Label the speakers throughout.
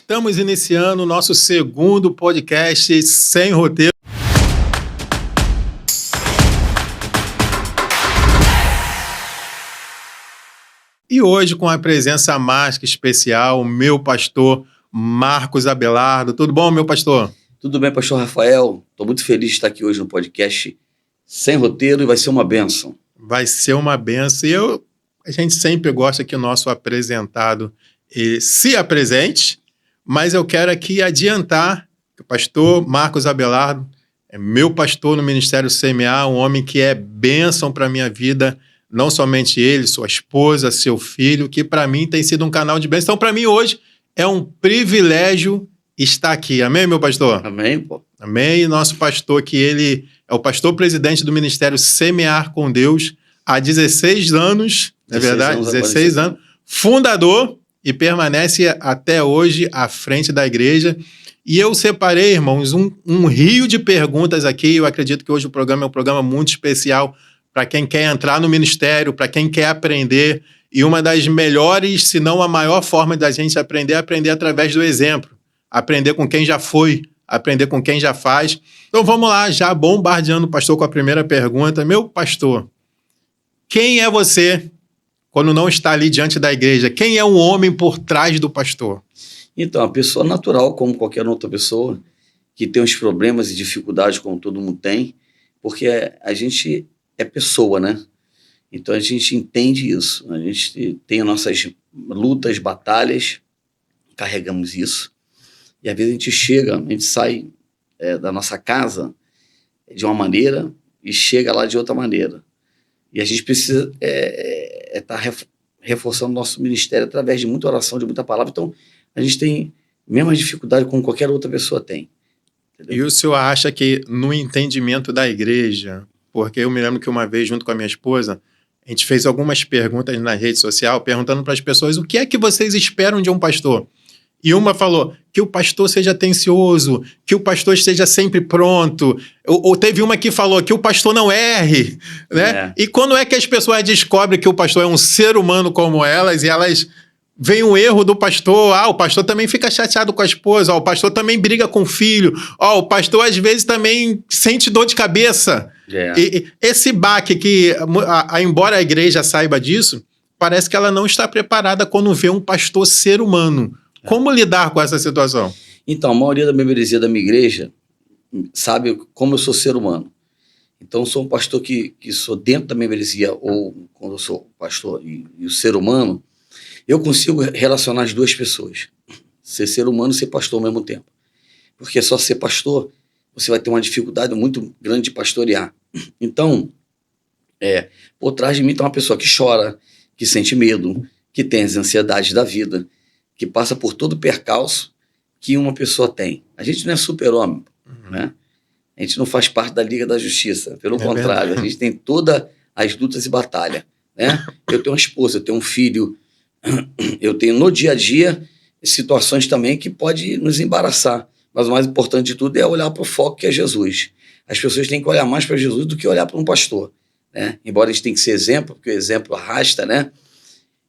Speaker 1: Estamos iniciando o nosso segundo podcast sem roteiro. E hoje com a presença mais que especial, o meu pastor Marcos Abelardo. Tudo bom, meu pastor?
Speaker 2: Tudo bem, pastor Rafael. Estou muito feliz de estar aqui hoje no podcast sem roteiro e vai ser uma bênção.
Speaker 1: Vai ser uma bênção. E a gente sempre gosta que o nosso apresentado se apresente, mas eu quero aqui adiantar que o pastor Marcos Abelardo é meu pastor no Ministério CMA, um homem que é bênção para a minha vida, não somente ele, sua esposa, seu filho, que para mim tem sido um canal de bênção. Então, para mim, hoje é um privilégio estar aqui. Amém, meu pastor?
Speaker 2: Amém, pô.
Speaker 1: Amém. E nosso pastor, que ele é o pastor-presidente do Ministério Semear com Deus há 16 anos, não é verdade? 16 anos. Fundador e permanece até hoje à frente da igreja. E eu separei, irmãos, um rio de perguntas aqui. Eu acredito que hoje o programa é um programa muito especial para quem quer entrar no ministério, para quem quer aprender. E uma das melhores, se não a maior forma da gente aprender é aprender através do exemplo. Aprender com quem já foi, aprender com quem já faz. Então vamos lá, já bombardeando o pastor com a primeira pergunta. Meu pastor, quem é você quando não está ali diante da igreja? Quem é o homem por trás do pastor?
Speaker 2: Então, a pessoa natural, como qualquer outra pessoa, que tem os problemas e dificuldades como todo mundo tem, porque a gente é pessoa, né? Então a gente entende isso. A gente tem as nossas lutas, batalhas, carregamos isso. E às vezes a gente sai da nossa casa de uma maneira e chega lá de outra maneira. E a gente precisa estar reforçando o nosso ministério através de muita oração, de muita palavra. Então, a gente tem a mesma dificuldade como qualquer outra pessoa tem. Entendeu?
Speaker 1: E o senhor acha que no entendimento da igreja, porque eu me lembro que uma vez, junto com a minha esposa, a gente fez algumas perguntas na rede social, perguntando para as pessoas o que é que vocês esperam de um pastor. E uma falou que o pastor seja atencioso, que o pastor esteja sempre pronto. Ou teve uma que falou que o pastor não erre, né? E quando é que as pessoas descobrem que o pastor é um ser humano como elas e elas veem um erro do pastor? O pastor também fica chateado com a esposa, o pastor também briga com o filho, o pastor às vezes também sente dor de cabeça. E esse baque que, embora a igreja saiba disso, parece que ela não está preparada quando vê um pastor ser humano. Como lidar com essa situação?
Speaker 2: Então, a maioria da membresia da minha igreja sabe como eu sou ser humano. Então, eu sou um pastor que sou dentro da membresia, ou quando eu sou pastor e o ser humano, eu consigo relacionar as duas pessoas. Ser humano e ser pastor ao mesmo tempo. Porque só ser pastor, você vai ter uma dificuldade muito grande de pastorear. Então, por trás de mim está uma pessoa que chora, que sente medo, que tem as ansiedades da vida, que passa por todo o percalço que uma pessoa tem. A gente não é super-homem, né? A gente não faz parte da Liga da Justiça. Pelo contrário, verdade. A gente tem todas as lutas e batalhas, né? Eu tenho uma esposa, eu tenho um filho, eu tenho no dia a dia situações também que podem nos embaraçar. Mas o mais importante de tudo é olhar para o foco que é Jesus. As pessoas têm que olhar mais para Jesus do que olhar para um pastor, né? Embora a gente tenha que ser exemplo, porque o exemplo arrasta, né?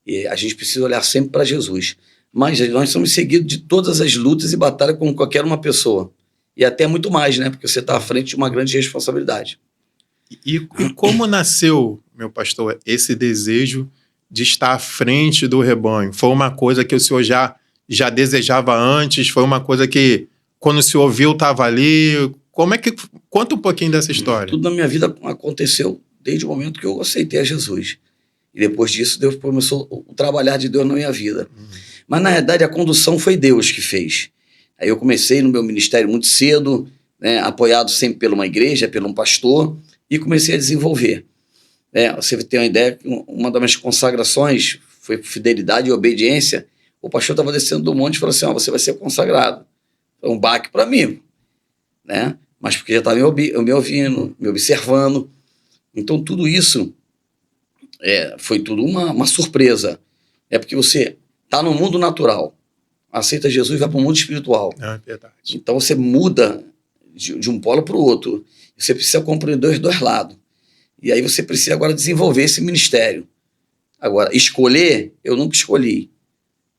Speaker 2: E a gente precisa olhar sempre para Jesus. Mas nós somos seguidos de todas as lutas e batalhas como qualquer uma pessoa. E até muito mais, né? Porque você está à frente de uma grande responsabilidade.
Speaker 1: E como nasceu, meu pastor, esse desejo de estar à frente do rebanho? Foi uma coisa que o senhor já desejava antes? Foi uma coisa que, quando o senhor viu, estava ali? Como é que... Conta um pouquinho dessa história.
Speaker 2: Tudo na minha vida aconteceu desde o momento que eu aceitei a Jesus. E depois disso, Deus começou a trabalhar de Deus na minha vida. Mas, na verdade, a condução foi Deus que fez. Aí eu comecei no meu ministério muito cedo, né, apoiado sempre por uma igreja, por um pastor, e comecei a desenvolver. Você tem uma ideia, uma das minhas consagrações foi fidelidade e obediência. O pastor estava descendo do monte e falou assim, você vai ser consagrado. Foi um baque para mim, né? Mas porque já estava me ouvindo, me observando. Então, tudo isso foi tudo uma surpresa. É porque você está no mundo natural, aceita Jesus e vai para o mundo espiritual.
Speaker 1: É verdade.
Speaker 2: Então você muda de um polo para o outro. Você precisa compreender os dois lados. E aí você precisa agora desenvolver esse ministério. Agora, escolher, eu nunca escolhi.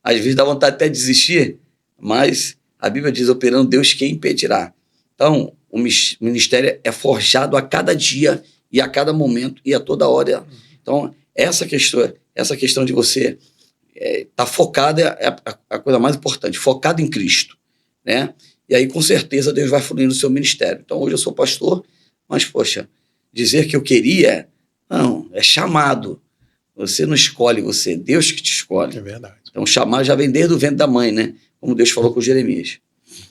Speaker 2: Às vezes dá vontade até de desistir, mas a Bíblia diz, operando Deus, quem impedirá? Então, o ministério é forjado a cada dia e a cada momento e a toda hora. Então, essa questão de você estar focado é a coisa mais importante, focado em Cristo, né? E aí, com certeza, Deus vai fluir no seu ministério. Então, hoje eu sou pastor, mas, poxa, dizer que eu queria, não, é chamado. Você não escolhe você, é Deus que te escolhe.
Speaker 1: É verdade.
Speaker 2: Então, o chamado já vem desde o ventre da mãe, né? Como Deus falou com Jeremias.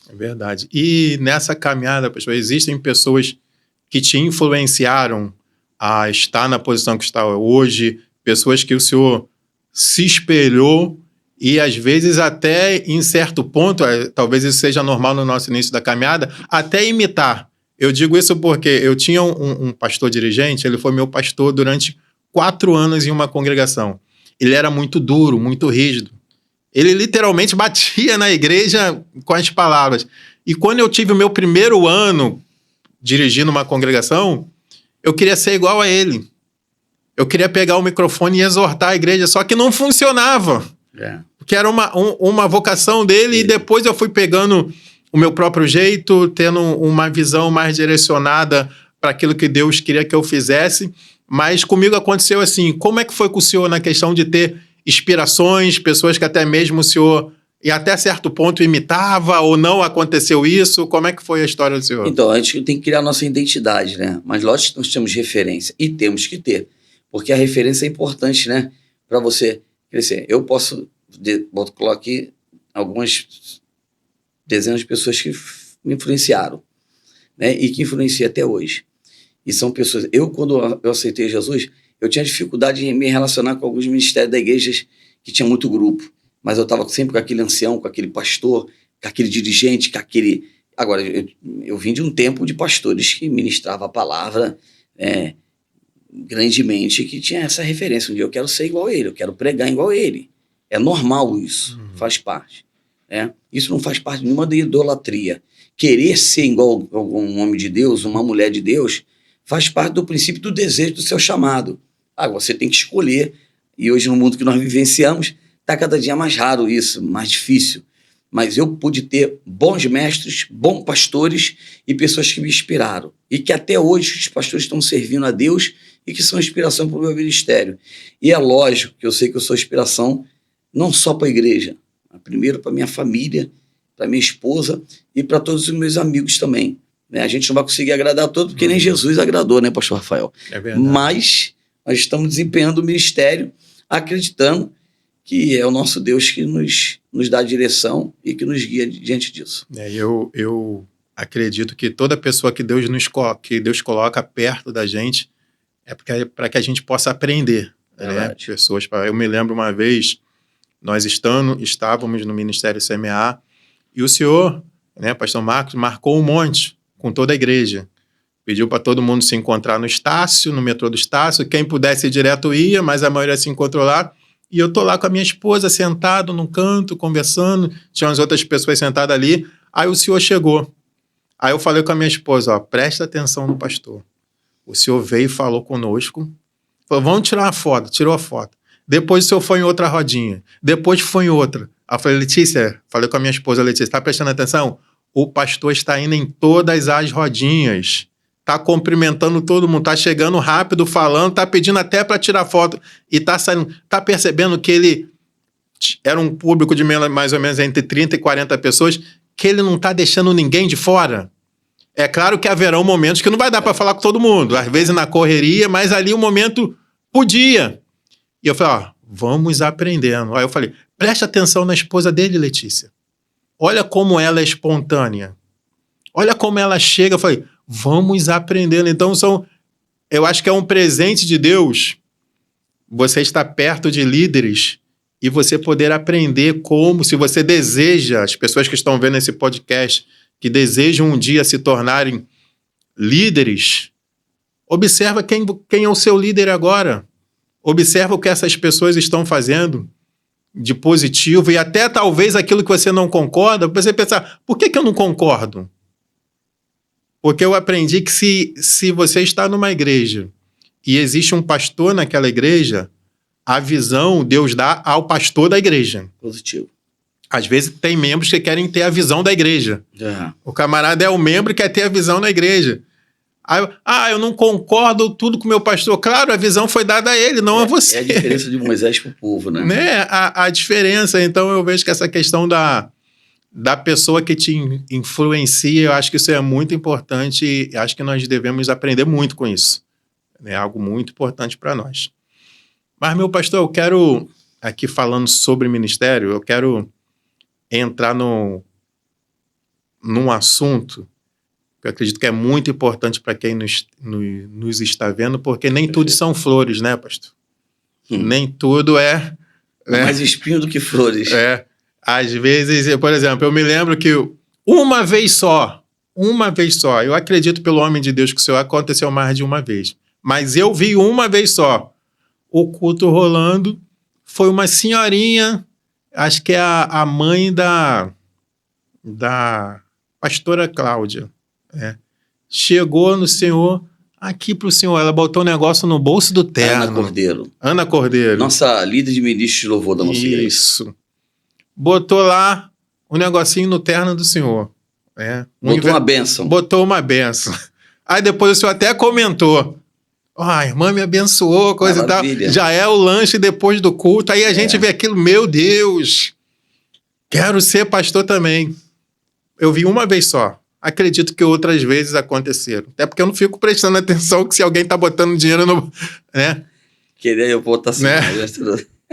Speaker 1: É verdade. E nessa caminhada, pastor, existem pessoas que te influenciaram a estar na posição que está hoje, pessoas que o senhor se espelhou e, às vezes, até em certo ponto, talvez isso seja normal no nosso início da caminhada, até imitar. Eu digo isso porque eu tinha um pastor dirigente, ele foi meu pastor durante 4 anos em uma congregação. Ele era muito duro, muito rígido. Ele literalmente batia na igreja com as palavras. E quando eu tive o meu primeiro ano dirigindo uma congregação, eu queria ser igual a ele. Eu queria pegar o microfone e exortar a igreja, só que não funcionava. Porque era uma vocação dele, e depois eu fui pegando o meu próprio jeito, tendo uma visão mais direcionada para aquilo que Deus queria que eu fizesse. Mas comigo aconteceu assim. Como é que foi com o senhor na questão de ter inspirações, pessoas que até mesmo o senhor, e até certo ponto, imitava, ou não aconteceu isso? Como é que foi a história do senhor?
Speaker 2: Então, a gente tem que criar a nossa identidade, né? Mas lógico que nós temos referência, e temos que ter, porque a referência é importante, né? Para você crescer. Eu posso colocar aqui algumas dezenas de pessoas que me influenciaram, né? E que influenciam até hoje. E são pessoas... quando eu aceitei Jesus, eu tinha dificuldade em me relacionar com alguns ministérios da igreja que tinha muito grupo. Mas eu estava sempre com aquele ancião, com aquele pastor, com aquele dirigente, com aquele... Agora, eu vim de um tempo de pastores que ministravam a palavra grandemente, que tinha essa referência. Um dia eu quero ser igual a ele, eu quero pregar igual a ele. É normal isso, faz parte. Né? Isso não faz parte de nenhuma idolatria. Querer ser igual a um homem de Deus, uma mulher de Deus, faz parte do princípio do desejo do seu chamado. Você tem que escolher. E hoje, no mundo que nós vivenciamos, está cada dia mais raro isso, mais difícil. Mas eu pude ter bons mestres, bons pastores e pessoas que me inspiraram. E que até hoje os pastores estão servindo a Deus e que são inspiração para o meu ministério. E é lógico que eu sei que eu sou inspiração não só para a igreja, mas primeiro para minha família, para minha esposa e para todos os meus amigos também. Né? A gente não vai conseguir agradar a todos, porque nem Jesus agradou, né, pastor Rafael?
Speaker 1: É verdade.
Speaker 2: Mas nós estamos desempenhando o ministério acreditando que é o nosso Deus que nos dá a direção e que nos guia diante disso.
Speaker 1: Eu acredito que toda pessoa que Deus coloca perto da gente é para que a gente possa aprender. Né? Eu me lembro uma vez, nós estávamos no Ministério CMA e o senhor, né, pastor Marcos, marcou um monte com toda a igreja. Pediu para todo mundo se encontrar no Estácio, no metrô do Estácio. Quem pudesse ir direto ia, mas a maioria se encontrou lá. E eu tô lá com a minha esposa, sentado num canto, conversando. Tinha umas outras pessoas sentadas ali. Aí o senhor chegou. Aí eu falei com a minha esposa, presta atenção no pastor. O senhor veio e falou conosco. Falou, vamos tirar uma foto. Tirou a foto. Depois o senhor foi em outra rodinha. Depois foi em outra. Aí eu falei, Letícia, falei com a minha esposa, Letícia, tá prestando atenção? O pastor está indo em todas as rodinhas. Tá cumprimentando todo mundo, tá chegando rápido, falando, tá pedindo até para tirar foto e tá saindo, tá percebendo que ele era um público de mais ou menos entre 30 e 40 pessoas, que ele não tá deixando ninguém de fora. É claro que haverão momentos que não vai dar para falar com todo mundo, às vezes na correria, mas ali o momento podia. E eu falei, vamos aprendendo. Aí eu falei, preste atenção na esposa dele, Letícia. Olha como ela é espontânea. Olha como ela chega. Eu falei, vamos aprendendo. Então, eu acho que é um presente de Deus você estar perto de líderes e você poder aprender como, se você deseja, as pessoas que estão vendo esse podcast, que desejam um dia se tornarem líderes, observa quem é o seu líder agora. Observa o que essas pessoas estão fazendo de positivo e até talvez aquilo que você não concorda, você pensar, por que eu não concordo? Porque eu aprendi que se você está numa igreja e existe um pastor naquela igreja, a visão Deus dá ao pastor da igreja.
Speaker 2: Positivo.
Speaker 1: Às vezes tem membros que querem ter a visão da igreja. O camarada é o membro e quer ter a visão da igreja. Aí, eu não concordo tudo com o meu pastor. Claro, a visão foi dada a ele, não a você.
Speaker 2: É a diferença de Moisés para o povo, né?
Speaker 1: A diferença, então eu vejo que essa questão da pessoa que te influencia, eu acho que isso é muito importante e acho que nós devemos aprender muito com isso. É algo muito importante para nós. Mas, meu pastor, eu quero, aqui falando sobre ministério, eu quero entrar num assunto que eu acredito que é muito importante para quem nos está vendo, porque nem tudo são flores, né, pastor? Nem tudo é
Speaker 2: mais espinho do que flores.
Speaker 1: Às vezes, por exemplo, eu me lembro que uma vez só, eu acredito pelo homem de Deus que o Senhor aconteceu mais de uma vez, mas eu vi uma vez só o culto rolando, foi uma senhorinha, acho que é a mãe da pastora Cláudia, chegou no Senhor, aqui pro Senhor, ela botou um negócio no bolso do terno. Ana Cordeiro.
Speaker 2: Nossa líder de ministros de louvor da nossa igreja.
Speaker 1: Isso. Botou lá um negocinho no terno do Senhor. Botou uma bênção. Aí depois o Senhor até comentou, a irmã me abençoou, coisa Maravilha. E tal. Já é o lanche depois do culto. Aí a gente vê aquilo, meu Deus, quero ser pastor também. Eu vi uma vez só. Acredito que outras vezes aconteceram. Até porque eu não fico prestando atenção que se alguém está botando dinheiro no...
Speaker 2: Queria eu botar assim.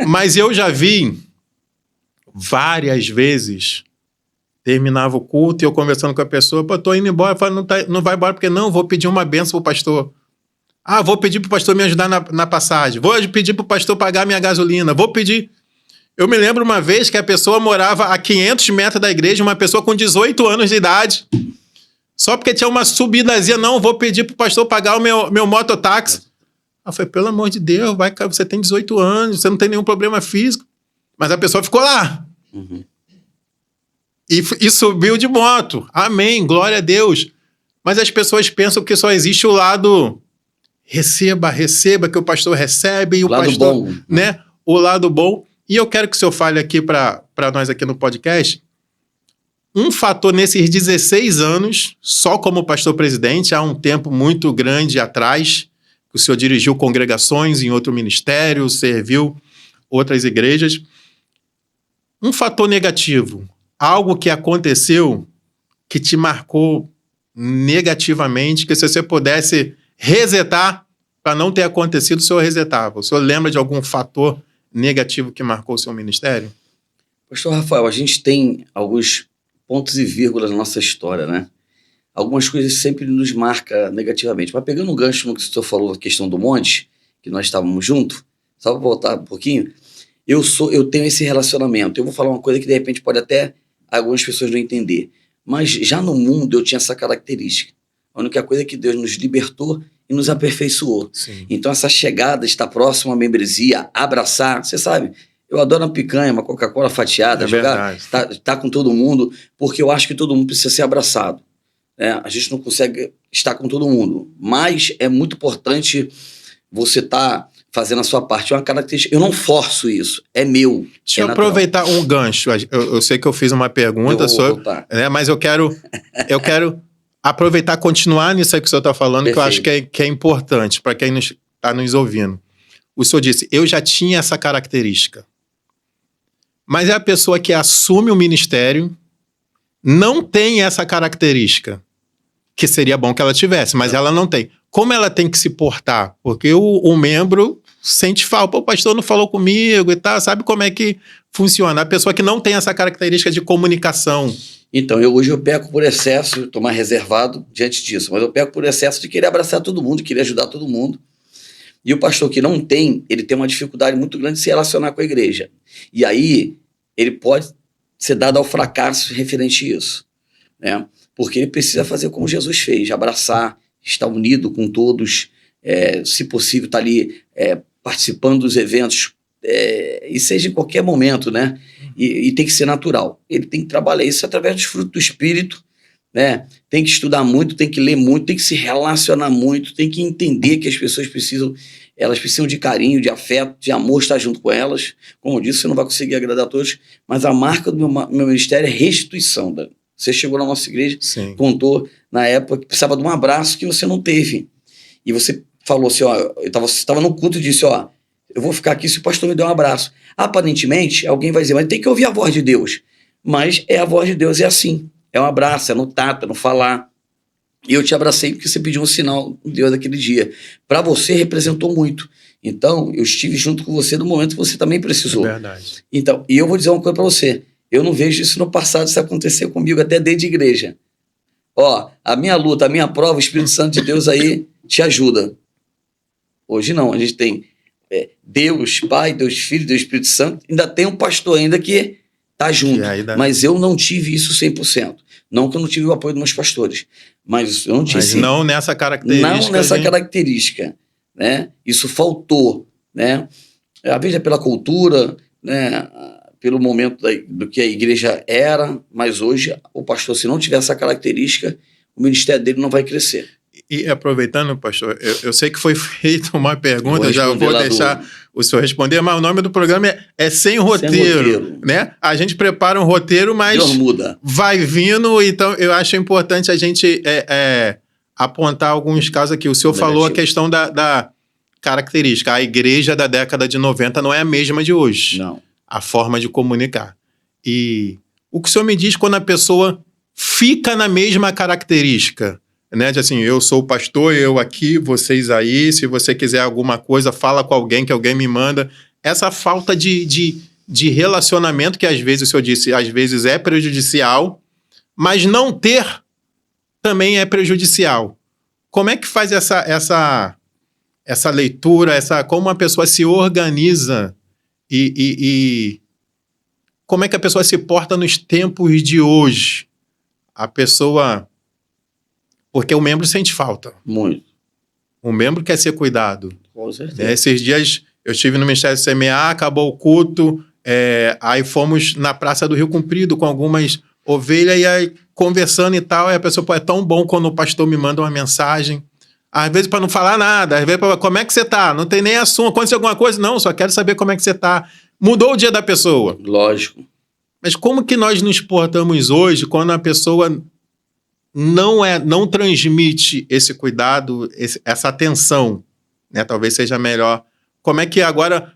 Speaker 1: Mas eu já vi várias vezes, terminava o culto e eu conversando com a pessoa, tô indo embora, eu falo, não vai embora porque não, vou pedir uma bênção pro pastor. Vou pedir pro pastor me ajudar na passagem, vou pedir pro pastor pagar minha gasolina, vou pedir... Eu me lembro uma vez que a pessoa morava a 500 metros da igreja, uma pessoa com 18 anos de idade, só porque tinha uma subidazinha, não, vou pedir pro pastor pagar o meu mototáxi. Eu falei, pelo amor de Deus, você tem 18 anos, você não tem nenhum problema físico. Mas a pessoa ficou lá. E subiu de moto. Amém, glória a Deus. Mas as pessoas pensam que só existe o lado receba, que o pastor recebe. E o
Speaker 2: lado
Speaker 1: pastor,
Speaker 2: bom.
Speaker 1: O lado bom. E eu quero que o senhor fale aqui para nós aqui no podcast. Um fator nesses 16 anos, só como pastor presidente, há um tempo muito grande atrás, que o senhor dirigiu congregações em outro ministério, serviu outras igrejas. Um fator negativo, algo que aconteceu que te marcou negativamente, que se você pudesse resetar para não ter acontecido, o senhor resetava. O senhor lembra de algum fator negativo que marcou o seu ministério?
Speaker 2: Pastor Rafael, a gente tem alguns pontos e vírgulas na nossa história, né? Algumas coisas sempre nos marcam negativamente. Mas pegando um gancho no que o senhor falou, a questão do monte, que nós estávamos juntos, só para voltar um pouquinho, eu tenho esse relacionamento. Eu vou falar uma coisa que de repente pode até algumas pessoas não entender. Mas já no mundo eu tinha essa característica. A única coisa é que Deus nos libertou e nos aperfeiçoou.
Speaker 1: Sim.
Speaker 2: Então essa chegada, estar próximo à membresia, abraçar, você sabe, eu adoro uma picanha, uma Coca-Cola fatiada, jogar, tá com todo mundo, porque eu acho que todo mundo precisa ser abraçado. A gente não consegue estar com todo mundo, mas é muito importante você estar fazendo a sua parte. É uma característica. Eu não forço isso, é meu.
Speaker 1: Deixa eu aproveitar um gancho. Eu sei que eu fiz uma pergunta sobre, mas eu quero aproveitar, continuar nisso aí que o senhor está falando, Perfeito. Que eu acho que é importante para quem está nos ouvindo. O senhor disse, eu já tinha essa característica. Mas é a pessoa que assume o ministério, não tem essa característica, que seria bom que ela tivesse, mas ela não tem. Como ela tem que se portar? Porque o membro sente falta, o pastor não falou comigo e tal, sabe como é que funciona? A pessoa que não tem essa característica de comunicação.
Speaker 2: Então, hoje eu peco por excesso, estou mais reservado diante disso, mas eu peco por excesso de querer abraçar todo mundo, de querer ajudar todo mundo. E o pastor que não tem, ele tem uma dificuldade muito grande de se relacionar com a igreja. E aí, ele pode ser dado ao fracasso referente a isso, né? Porque ele precisa fazer como Jesus fez, abraçar, estar unido com todos, se possível, estar ali participando dos eventos, e seja em qualquer momento, né? E tem que ser natural. Ele tem que trabalhar isso através dos frutos do Espírito, né? Tem que estudar muito, tem que ler muito, tem que se relacionar muito, tem que entender que as pessoas precisam elas precisam de carinho, de afeto, de amor, estar junto com elas. Como eu disse, você não vai conseguir agradar a todos, mas a marca do meu ministério é restituição. Você chegou na nossa igreja,
Speaker 1: Sim.
Speaker 2: contou na época que precisava de um abraço que você não teve. E você falou assim, ó, você estava no culto e disse, ó, eu vou ficar aqui se o pastor me der um abraço. Aparentemente, alguém vai dizer, mas tem que ouvir a voz de Deus. Mas a voz de Deus é assim, é um abraço, é no tato, é no falar. E eu te abracei porque você pediu um sinal de Deus daquele dia. Para você, representou muito. Então, eu estive junto com você no momento que você também precisou.
Speaker 1: É verdade.
Speaker 2: Então, e eu vou dizer uma coisa para você. Eu não vejo isso no passado, isso aconteceu comigo até dentro de igreja. Ó, a minha luta, a minha prova, o Espírito Santo de Deus aí te ajuda. Hoje não, a gente tem Deus Pai, Deus Filho, Deus Espírito Santo, ainda tem um pastor ainda que tá junto. Mas eu não tive isso 100%. Não que eu não tive o apoio dos meus pastores, mas eu não tive.
Speaker 1: Mas não nessa característica.
Speaker 2: Não nessa característica, né? Isso faltou, né? Às vezes é pela cultura, né? Pelo momento do que a igreja era, mas hoje o pastor, se não tiver essa característica, o ministério dele não vai crescer.
Speaker 1: E aproveitando, pastor, eu sei que foi feita uma pergunta, eu já vou deixar o senhor responder, mas o nome do programa é Sem Roteiro, né? A gente prepara um roteiro, mas
Speaker 2: Deus muda.
Speaker 1: Vai vindo, então eu acho importante a gente apontar alguns casos aqui. O senhor falou a questão da característica. A igreja da década de 90 não é a mesma de hoje.
Speaker 2: Não.
Speaker 1: A forma de comunicar. E o que o senhor me diz quando a pessoa fica na mesma característica? Né, de assim, eu sou o pastor, eu aqui, vocês aí, se você quiser alguma coisa, fala com alguém, que alguém me manda. Essa falta de relacionamento, que às vezes, o senhor disse, às vezes é prejudicial, mas não ter também é prejudicial. Como é que faz essa leitura, como a pessoa se organiza e como é que a pessoa se porta nos tempos de hoje? A pessoa... Porque o membro sente falta.
Speaker 2: Muito.
Speaker 1: O membro quer ser cuidado.
Speaker 2: Com certeza.
Speaker 1: Esses dias eu estive no Ministério do CMA, acabou o culto, aí fomos na Praça do Rio Comprido com algumas ovelhas e aí conversando e tal, aí a pessoa, pô, é tão bom quando o pastor me manda uma mensagem, às vezes para não falar nada, às vezes para como é que você tá? Não tem nem assunto, aconteceu alguma coisa? Não, só quero saber como é que você tá. Mudou o dia da pessoa.
Speaker 2: Lógico.
Speaker 1: Mas como que nós nos portamos hoje quando a pessoa não transmite esse cuidado, essa atenção, né? Talvez seja melhor. Como é que agora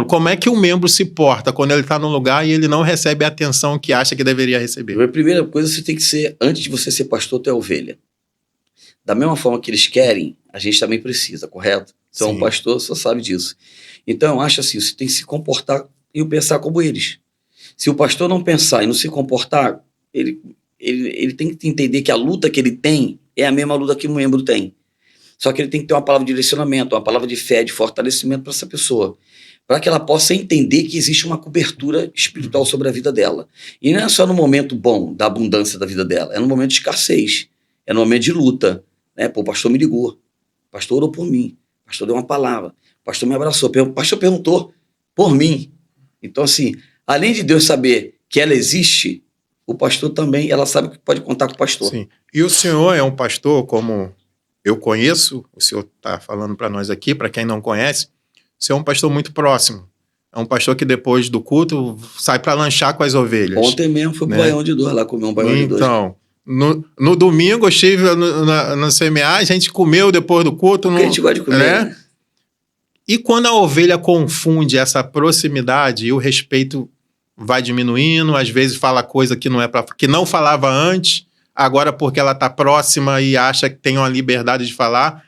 Speaker 1: como é que o membro se porta quando ele está num lugar e ele não recebe a atenção que acha que deveria receber?
Speaker 2: A primeira coisa, você tem que ser, antes de você ser pastor, tu é ovelha. Da mesma forma que eles querem, a gente também precisa, correto? Você é um pastor, você sabe disso. Então, eu acho assim, você tem que se comportar e pensar como eles. Se o pastor não pensar e não se comportar, ele tem que entender que a luta que ele tem é a mesma luta que o membro tem. Só que ele tem que ter uma palavra de direcionamento, uma palavra de fé, de fortalecimento para essa pessoa, para que ela possa entender que existe uma cobertura espiritual sobre a vida dela. E não é só no momento bom, da abundância da vida dela, é no momento de escassez, é no momento de luta. Né? Pô, o pastor me ligou, o pastor orou por mim, o pastor deu uma palavra, o pastor me abraçou, o pastor perguntou por mim. Então, assim, além de Deus saber que ela existe, o pastor também, ela sabe que pode contar com o pastor.
Speaker 1: Sim. E o senhor é um pastor, como eu conheço, o senhor está falando para nós aqui, para quem não conhece, o senhor é um pastor muito próximo. É um pastor que depois do culto sai para lanchar com as ovelhas.
Speaker 2: Ontem mesmo fui pro Baião de Dois, lá comer um Baião de Dois.
Speaker 1: Então, no domingo eu estive no CMA, a gente comeu depois do culto.
Speaker 2: Porque a gente gosta de comer, né?
Speaker 1: E quando a ovelha confunde essa proximidade e o respeito vai diminuindo, às vezes fala coisa que que não falava antes, agora porque ela está próxima e acha que tem uma liberdade de falar.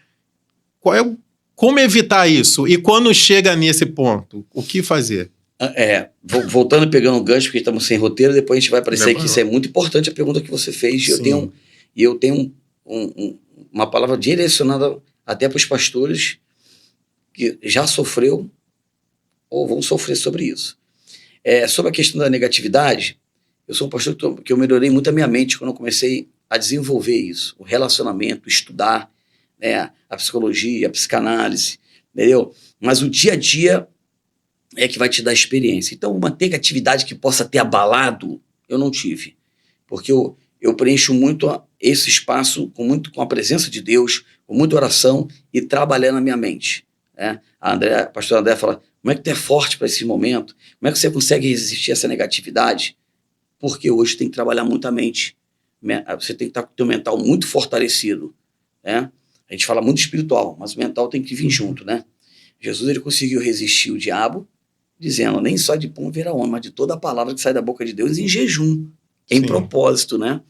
Speaker 1: Como evitar isso? E quando chega nesse ponto, o que fazer?
Speaker 2: Voltando e pegando o gancho, porque estamos sem roteiro, depois a gente vai aparecer aqui. Isso é muito importante, a pergunta que você fez. E eu tenho uma palavra direcionada até para os pastores que já sofreu ou vão sofrer sobre isso. Sobre a questão da negatividade, eu sou um pastor que eu melhorei muito a minha mente quando eu comecei a desenvolver isso, o relacionamento, estudar, né, a psicologia, a psicanálise, entendeu? Mas o dia a dia é que vai te dar experiência. Então, uma negatividade que possa ter abalado, eu não tive, porque eu preencho muito esse espaço com a presença de Deus, com muita oração e trabalhando a minha mente. né? A pastora André fala, como é que tu é forte para esse momento? Como é que você consegue resistir a essa negatividade? Porque hoje tem que trabalhar muito a mente. Você tem que estar com o teu mental muito fortalecido, né? A gente fala muito espiritual, mas o mental tem que vir junto, né? Jesus, ele conseguiu resistir o diabo, dizendo, nem só de pão virá homem, mas de toda a palavra que sai da boca de Deus em jejum, em propósito, né?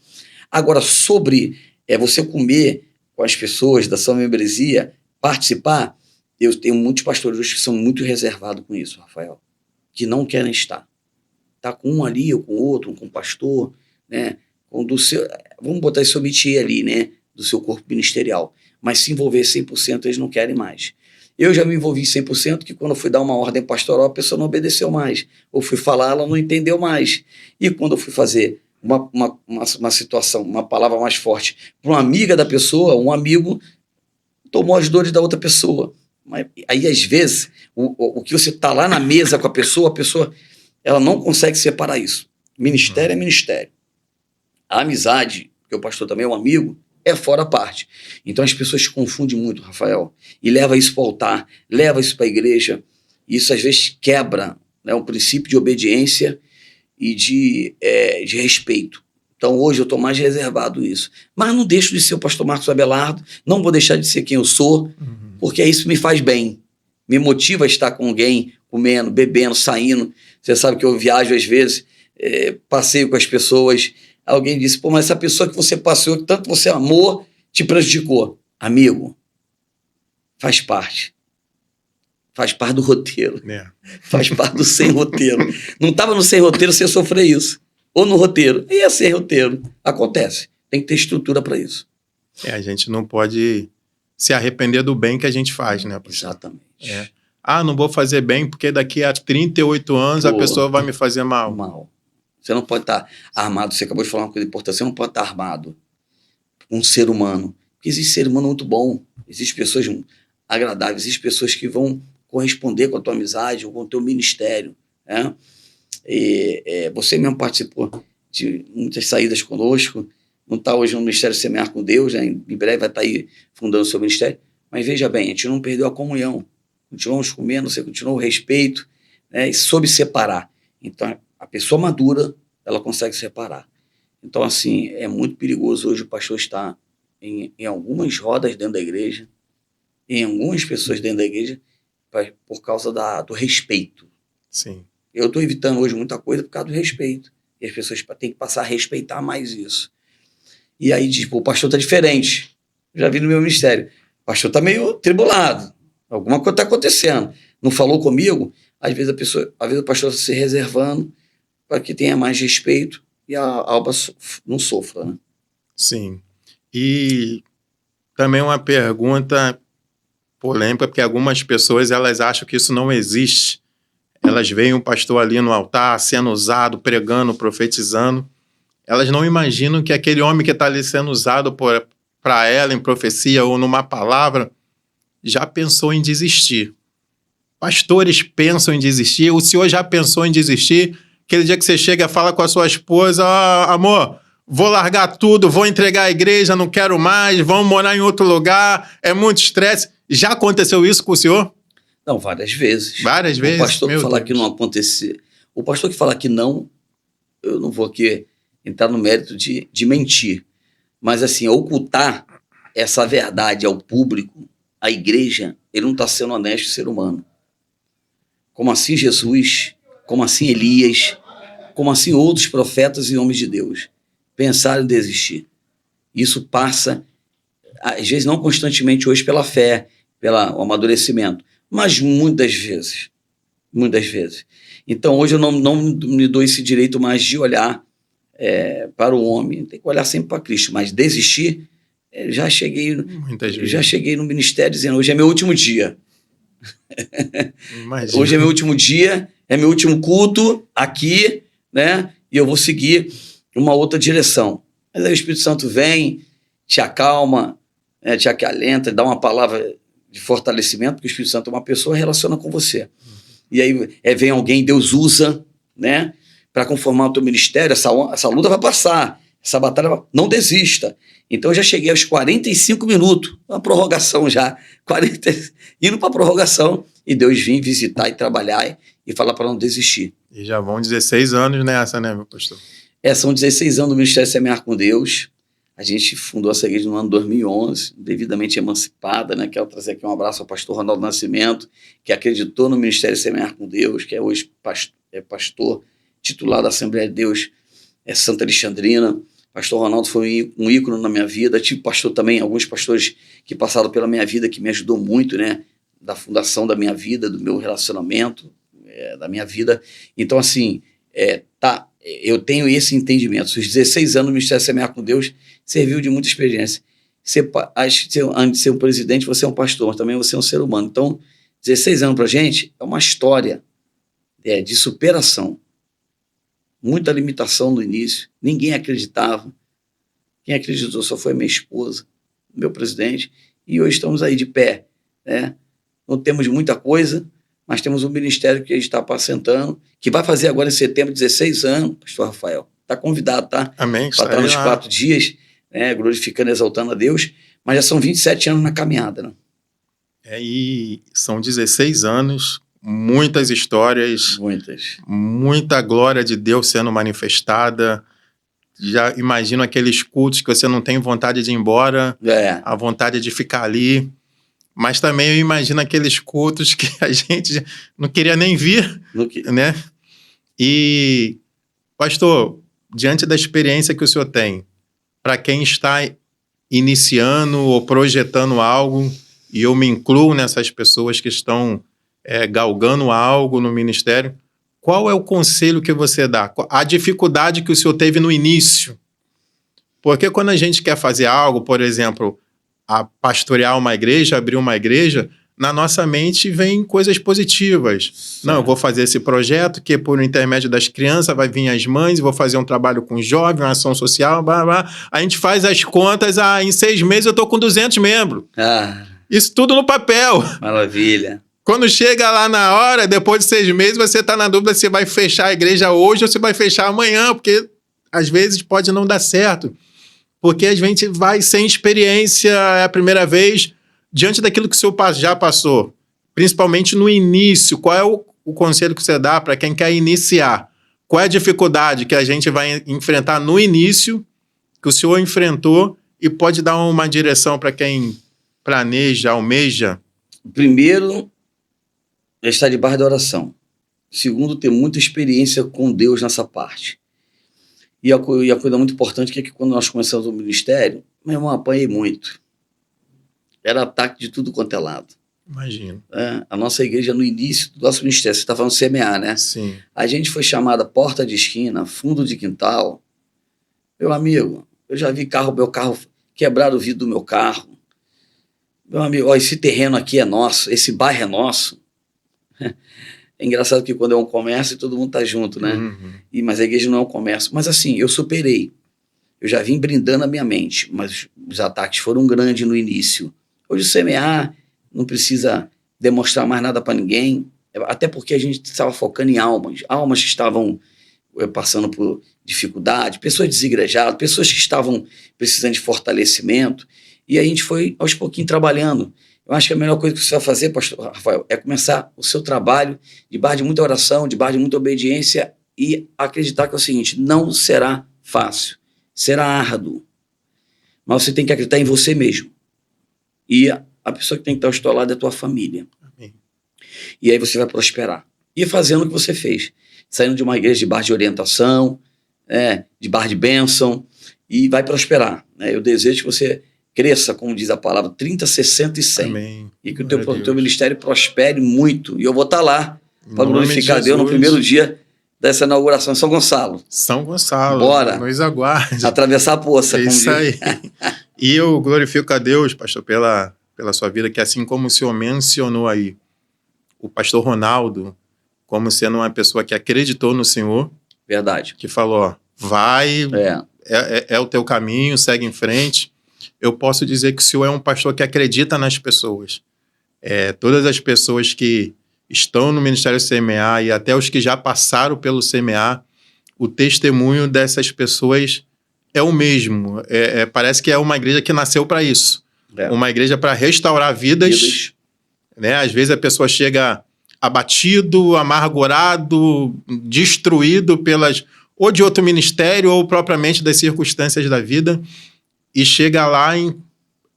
Speaker 2: Agora, sobre você comer com as pessoas da sua membresia, participar, eu tenho muitos pastores hoje que são muito reservados com isso, Rafael, que não querem estar. Tá com um ali, ou com outro, com um pastor, né? Vamos botar esse métier ali, né? Do seu corpo ministerial. Mas se envolver 100%, eles não querem mais. Eu já me envolvi 100%, que quando eu fui dar uma ordem pastoral, a pessoa não obedeceu mais. Ou fui falar, ela não entendeu mais. E quando eu fui fazer uma situação, uma palavra mais forte para uma amiga da pessoa, um amigo tomou as dores da outra pessoa. Mas, aí, às vezes, o que você está lá na mesa com a pessoa ela não consegue separar isso. Ministério é ministério. A amizade, que o pastor também é um amigo, é fora a parte. Então as pessoas se confundem muito, Rafael, e leva isso para o altar, leva isso para a igreja. Isso às vezes quebra, né, o princípio de obediência e de respeito. Então hoje eu estou mais reservado isso. Mas não deixo de ser o pastor Marcos Abelardo, não vou deixar de ser quem eu sou, porque isso me faz bem. Me motiva a estar com alguém, comendo, bebendo, saindo. Você sabe que eu viajo às vezes, passeio com as pessoas. Alguém disse, pô, mas essa pessoa que você passeou, que tanto você amou, te prejudicou. Amigo, faz parte. Faz parte do roteiro. Faz parte do sem roteiro. Não estava no sem roteiro você sofrer isso. Ou no roteiro. Ia ser roteiro. Acontece. Tem que ter estrutura para isso.
Speaker 1: A gente não pode se arrepender do bem que a gente faz, né?
Speaker 2: Exatamente.
Speaker 1: Não vou fazer bem porque daqui a 38 anos a pessoa vai me fazer mal.
Speaker 2: Você não pode estar armado. Você acabou de falar uma coisa importante. Você não pode estar armado com um ser humano. Porque existe ser humano muito bom. Existem pessoas agradáveis. Existem pessoas que vão corresponder com a tua amizade ou com o teu ministério, né? Você mesmo participou de muitas saídas conosco. Não está hoje no Ministério Semear com Deus, né? Em breve vai estar aí fundando o seu ministério. Mas veja bem, a gente não perdeu a comunhão. Continuamos comendo, você continuou o respeito, né? E soube separar. Então, a pessoa madura, ela consegue separar. Então, assim, é muito perigoso hoje o pastor estar em algumas rodas dentro da igreja, em algumas pessoas dentro da igreja, por causa do respeito.
Speaker 1: Sim.
Speaker 2: Eu estou evitando hoje muita coisa por causa do respeito. E as pessoas têm que passar a respeitar mais isso. E aí, tipo, o pastor está diferente. Já vi no meu ministério. O pastor está meio tribulado. Alguma coisa está acontecendo. Não falou comigo? Às vezes o pastor está se reservando para que tenha mais respeito e a alma não sofra, né?
Speaker 1: Sim. E também uma pergunta polêmica, porque algumas pessoas elas acham que isso não existe. Elas veem o pastor ali no altar, sendo usado, pregando, profetizando. Elas não imaginam que aquele homem que está ali sendo usado para ela em profecia ou numa palavra já pensou em desistir. Pastores pensam em desistir. O senhor já pensou em desistir? Aquele dia que você chega e fala com a sua esposa, amor, vou largar tudo, vou entregar a igreja, não quero mais, vamos morar em outro lugar, é muito estresse. Já aconteceu isso com o senhor?
Speaker 2: Não, várias vezes.
Speaker 1: Várias vezes?
Speaker 2: O pastor que falar que não acontecer, o pastor que falar que não, eu não vou aqui entrar no mérito de mentir, mas assim, ocultar essa verdade ao público, à igreja, ele não está sendo honesto ser humano. Como assim Jesus, como assim Elias, como assim outros profetas e homens de Deus pensaram em desistir. Isso passa, às vezes não constantemente hoje pela fé, pelo amadurecimento, mas muitas vezes. Então hoje eu não me dou esse direito mais de olhar para o homem, tem que olhar sempre para Cristo, mas desistir, já cheguei no ministério dizendo, hoje é meu último dia. Hoje é meu último dia, é meu último culto aqui, né? E eu vou seguir uma outra direção. Mas aí o Espírito Santo vem, te acalma, né? Te acalenta, dá uma palavra de fortalecimento, porque o Espírito Santo é uma pessoa, relaciona com você. E aí vem alguém, Deus usa, né? Para conformar o teu ministério, essa luta vai passar. Essa batalha, não desista. Então eu já cheguei aos 45 minutos, uma prorrogação já, 40, indo para a prorrogação, e Deus vir visitar e trabalhar e falar para não desistir.
Speaker 1: E já vão 16 anos nessa, né, meu pastor?
Speaker 2: São 16 anos do Ministério Semear com Deus. A gente fundou essa igreja no ano 2011, devidamente emancipada, né? Quero trazer aqui um abraço ao pastor Ronaldo Nascimento, que acreditou no Ministério Semear com Deus, que é hoje pastor titular da Assembleia de Deus, Santa Alexandrina. Pastor Ronaldo foi um ícone na minha vida. Tive pastor também, alguns pastores que passaram pela minha vida, que me ajudou muito, né? Da fundação da minha vida, do meu relacionamento, da minha vida. Então, assim, eu tenho esse entendimento. Os 16 anos do Ministério Semear com Deus serviu de muita experiência. Antes de ser um presidente, você é um pastor, mas também você é um ser humano. Então, 16 anos para a gente é uma história de superação. Muita limitação no início, ninguém acreditava. Quem acreditou só foi minha esposa, meu presidente, e hoje estamos aí de pé, né? Não temos muita coisa, mas temos um ministério que está apacentando, que vai fazer agora em setembro 16 anos, pastor Rafael. Está convidado, tá?
Speaker 1: Amém.
Speaker 2: Para estar nos 4 dias, né? Glorificando e exaltando a Deus, mas já são 27 anos na caminhada, né?
Speaker 1: E são 16 anos, muitas histórias, muita glória de Deus sendo manifestada. Já imagino aqueles cultos que você não tem vontade de ir embora, a vontade de ficar ali. Mas também eu imagino aqueles cultos que a gente não queria nem vir, né? E, pastor, diante da experiência que o senhor tem, para quem está iniciando ou projetando algo, e eu me incluo nessas pessoas que estão galgando algo no ministério, qual é o conselho que você dá? A dificuldade que o senhor teve no início. Porque quando a gente quer fazer algo, por exemplo, a pastorear uma igreja, abrir uma igreja, na nossa mente vem coisas positivas. Sim. Não, eu vou fazer esse projeto que por intermédio das crianças vai vir as mães, vou fazer um trabalho com jovens, uma ação social, blá, blá. A gente faz as contas, em 6 meses eu estou com 200 membros. Isso tudo no papel.
Speaker 2: Maravilha.
Speaker 1: Quando chega lá na hora, depois de 6 meses, você está na dúvida se vai fechar a igreja hoje ou se vai fechar amanhã, porque às vezes pode não dar certo. Porque a gente vai sem experiência, é a primeira vez, diante daquilo que o senhor já passou, principalmente no início. Qual é o conselho que você dá para quem quer iniciar? Qual é a dificuldade que a gente vai enfrentar no início, que o senhor enfrentou, e pode dar uma direção para quem planeja, almeja?
Speaker 2: Primeiro, estar debaixo da oração. Segundo, ter muita experiência com Deus nessa parte. E a coisa muito importante é que quando nós começamos o ministério, meu irmão, apanhei muito. Era ataque de tudo quanto é lado.
Speaker 1: Imagino.
Speaker 2: A nossa igreja, no início do nosso ministério, você está falando CMA, né?
Speaker 1: Sim.
Speaker 2: A gente foi chamada porta de esquina, fundo de quintal. Meu amigo, eu já vi meu carro quebrar o vidro do meu carro. Meu amigo, esse terreno aqui é nosso, esse bairro é nosso. É engraçado que quando é um comércio, todo mundo tá junto, né?
Speaker 1: Uhum.
Speaker 2: Mas a igreja não é um comércio. Mas assim, eu superei. Eu já vim brindando a minha mente, mas os ataques foram grandes no início. Hoje o CMA não precisa demonstrar mais nada para ninguém, até porque a gente estava focando em almas que estavam passando por dificuldade, pessoas desigrejadas, pessoas que estavam precisando de fortalecimento, e a gente foi aos pouquinhos trabalhando. Eu acho que a melhor coisa que você vai fazer, pastor Rafael, é começar o seu trabalho debaixo de muita oração, debaixo de muita obediência, e acreditar que é o seguinte: não será fácil, será árduo, mas você tem que acreditar em você mesmo. E a pessoa que tem que estar ao seu lado é a tua família.
Speaker 1: Amém.
Speaker 2: E aí você vai prosperar. E fazendo o que você fez, saindo de uma igreja debaixo de orientação, debaixo de bênção, e vai prosperar. Eu desejo que você cresça, como diz a palavra, 30, 60 e 100.
Speaker 1: Amém.
Speaker 2: E que o teu ministério prospere muito. E eu vou estar lá para glorificar a
Speaker 1: de
Speaker 2: Deus no primeiro dia dessa inauguração em São Gonçalo.
Speaker 1: São Gonçalo.
Speaker 2: Bora.
Speaker 1: Nos aguarde.
Speaker 2: Atravessar a poça.
Speaker 1: É isso aí. E eu glorifico a Deus, pastor, pela sua vida, que assim como o senhor mencionou aí, o pastor Ronaldo, como sendo uma pessoa que acreditou no Senhor.
Speaker 2: Verdade.
Speaker 1: Que falou, ó, vai, é o teu caminho, segue em frente. Eu posso dizer que o senhor é um pastor que acredita nas pessoas. Todas as pessoas que estão no Ministério CMA e até os que já passaram pelo CMA, o testemunho dessas pessoas é o mesmo. Parece que é uma igreja que nasceu para isso. Uma igreja para restaurar vidas. Né? Às vezes a pessoa chega abatido, amargurado, destruído ou de outro ministério ou propriamente das circunstâncias da vida, e chega lá e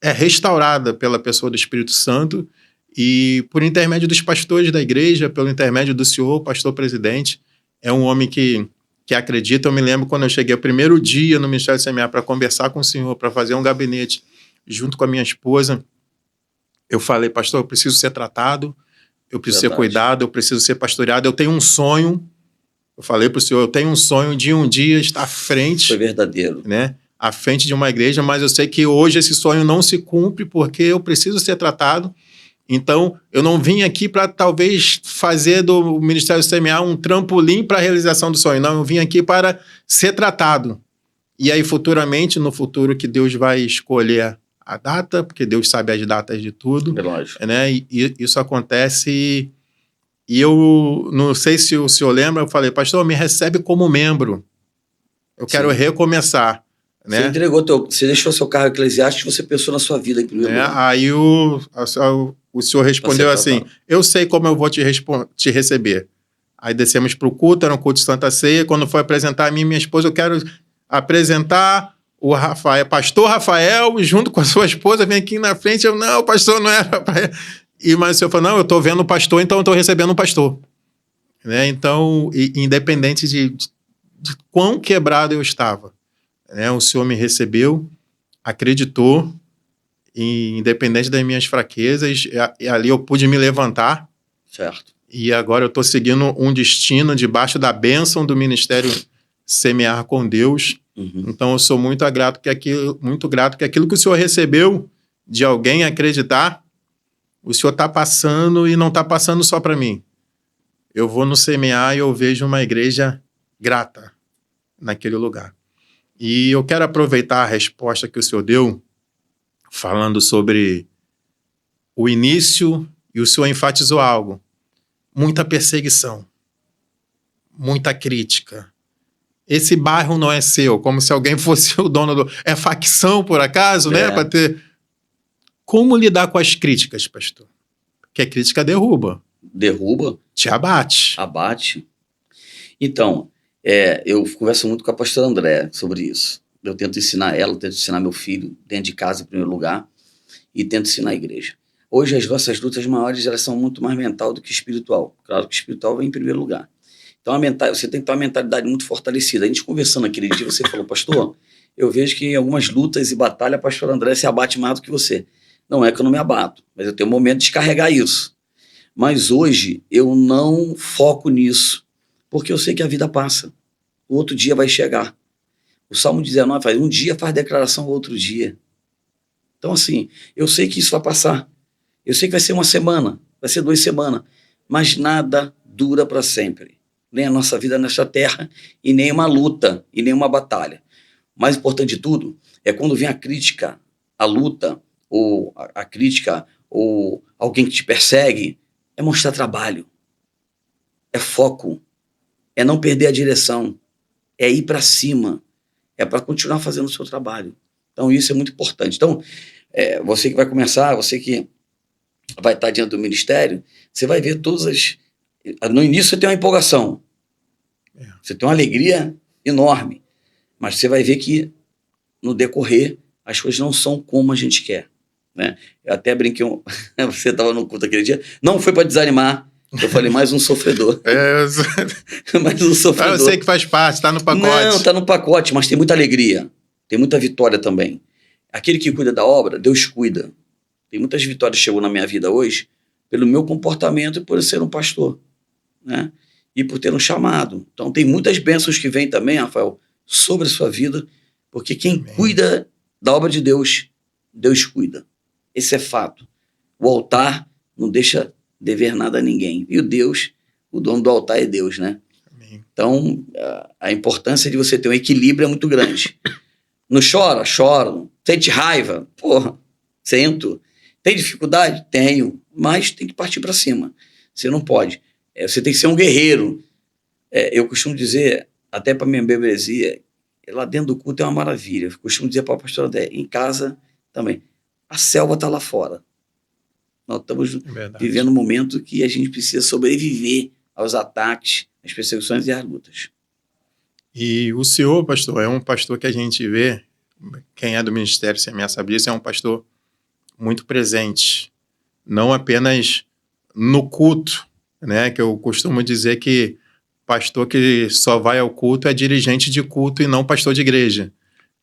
Speaker 1: é restaurada pela pessoa do Espírito Santo e por intermédio dos pastores da igreja, pelo intermédio do senhor, pastor presidente. É um homem que acredita. Eu me lembro quando eu cheguei o primeiro dia no Ministério do CMA para conversar com o senhor, para fazer um gabinete junto com a minha esposa. Eu falei, pastor, eu preciso ser tratado, eu preciso ser cuidado, eu preciso ser pastoreado, eu tenho um sonho. Eu falei para o senhor, eu tenho um sonho de um dia estar à frente.
Speaker 2: Foi verdadeiro.
Speaker 1: Né, à frente de uma igreja, mas eu sei que hoje esse sonho não se cumpre porque eu preciso ser tratado. Então, eu não vim aqui para talvez fazer do Ministério do CMA um trampolim para a realização do sonho. Não, eu vim aqui para ser tratado. E aí, futuramente, no futuro que Deus vai escolher a data, porque Deus sabe as datas de tudo.
Speaker 2: É lógico.
Speaker 1: Né? E isso acontece. E eu não sei se o senhor lembra, eu falei, pastor, me recebe como membro. Eu quero recomeçar. Né?
Speaker 2: Você deixou seu cargo eclesiástico, você pensou na sua vida em primeiro lugar.
Speaker 1: Aí o senhor respondeu assim, eu sei como eu vou te receber. Aí descemos para o culto, era um culto de Santa Ceia. Quando foi apresentar a mim e minha esposa, eu quero apresentar o Rafael, pastor Rafael, junto com a sua esposa, vem aqui na frente. Eu, não, o pastor não era Rafael. Mas o senhor falou, não, eu estou vendo o pastor, então eu estou recebendo um pastor. Né? Então, independente de quão quebrado eu estava, né? O senhor me recebeu, acreditou, independente das minhas fraquezas, e ali eu pude me levantar.
Speaker 2: Certo.
Speaker 1: E agora eu estou seguindo um destino debaixo da bênção do Ministério Semear com Deus.
Speaker 2: Uhum.
Speaker 1: Então eu sou muito grato que aquilo que o senhor recebeu de alguém acreditar, o senhor está passando e não está passando só para mim. Eu vou no Semear e eu vejo uma igreja grata naquele lugar. E eu quero aproveitar a resposta que o senhor deu, falando sobre o início, e o senhor enfatizou algo. Muita perseguição, muita crítica. Esse bairro não é seu, como se alguém fosse o dono do... É facção, por acaso, né? Para ter... Como lidar com as críticas, pastor? Porque a crítica derruba.
Speaker 2: Derruba.
Speaker 1: Te abate.
Speaker 2: Abate. Então, eu converso muito com a pastora André sobre isso. Eu tento ensinar ela, tento ensinar meu filho dentro de casa, em primeiro lugar, e tento ensinar a igreja. Hoje, as nossas lutas maiores, elas são muito mais mental do que espiritual. Claro que o espiritual vem em primeiro lugar. Então, você tem que ter uma mentalidade muito fortalecida. A gente conversando aquele dia, você falou, pastor, eu vejo que em algumas lutas e batalhas, a pastora André se abate mais do que você. Não é que eu não me abato, mas eu tenho um momento de descarregar isso. Mas hoje, eu não foco nisso, porque eu sei que a vida passa. O outro dia vai chegar. O Salmo 19 faz, um dia faz declaração ao outro dia. Então, assim, eu sei que isso vai passar. Eu sei que vai ser uma semana, vai ser 2 semanas, mas nada dura para sempre. Nem a nossa vida nesta terra, e nem uma luta, e nem uma batalha. O mais importante de tudo é quando vem a crítica, a luta, ou a crítica, ou alguém que te persegue, é mostrar trabalho, é foco, é não perder a direção, é ir para cima, é para continuar fazendo o seu trabalho. Então, isso é muito importante. Então, você que vai começar, você que vai estar diante do ministério, você vai ver todas as... No início você tem uma empolgação, você tem uma alegria enorme, mas você vai ver que no decorrer as coisas não são como a gente quer. Né? Eu até brinquei, você estava no culto aquele dia, não foi para desanimar, eu falei, mais um sofredor. Mais um sofredor.
Speaker 1: Eu sei que faz parte, está no pacote.
Speaker 2: Não, está no pacote, mas tem muita alegria, tem muita vitória também. Aquele que cuida da obra, Deus cuida. Tem muitas vitórias que chegou na minha vida hoje pelo meu comportamento e por eu ser um pastor, né? E por ter um chamado. Então tem muitas bênçãos que vêm também, Rafael, sobre a sua vida, porque quem cuida da obra de Deus, Deus cuida. Esse é fato. O altar não deixa dever nada a ninguém. E o dono do altar é Deus, né? Amém. Então, a importância de você ter um equilíbrio é muito grande. Não chora? Choro. Sente raiva? Porra, sento. Tem dificuldade? Tenho. Mas tem que partir para cima. Você não pode. Você tem que ser um guerreiro. Eu costumo dizer, até para minha membresia, lá dentro do culto é uma maravilha. Eu costumo dizer para a pastora André, em casa também. A selva está lá fora. Nós estamos vivendo um momento que a gente precisa sobreviver aos ataques, às perseguições e às lutas.
Speaker 1: E o senhor, pastor, é um pastor que a gente vê, quem é do ministério CMA sabe disso, é um pastor muito presente, não apenas no culto, né, que eu costumo dizer que pastor que só vai ao culto é dirigente de culto e não pastor de igreja.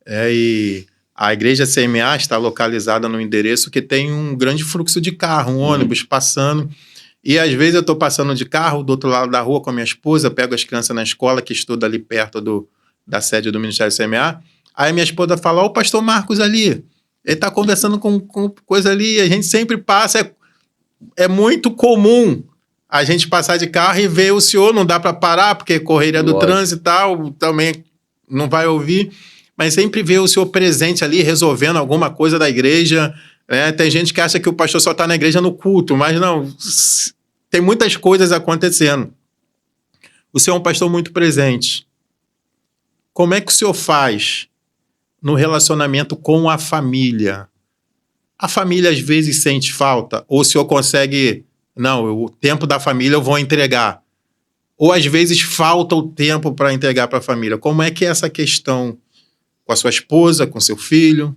Speaker 1: E a igreja CMA está localizada no endereço que tem um grande fluxo de carro, um ônibus passando. E às vezes eu estou passando de carro do outro lado da rua com a minha esposa, pego as crianças na escola, que estuda ali perto da sede do Ministério CMA. Aí minha esposa fala, ó, o pastor Marcos ali, ele está conversando com coisa ali, a gente sempre passa. É muito comum a gente passar de carro e ver o senhor, não dá para parar, porque correria do trânsito e tal, também não vai ouvir, mas sempre vê o senhor presente ali, resolvendo alguma coisa da igreja. Tem gente que acha que o pastor só está na igreja no culto, mas não, tem muitas coisas acontecendo. O senhor é um pastor muito presente. Como é que o senhor faz no relacionamento com a família? A família às vezes sente falta? Ou o senhor consegue, não, o tempo da família eu vou entregar? Ou às vezes falta o tempo para entregar para a família? Como é que é essa questão com a sua esposa, com seu filho?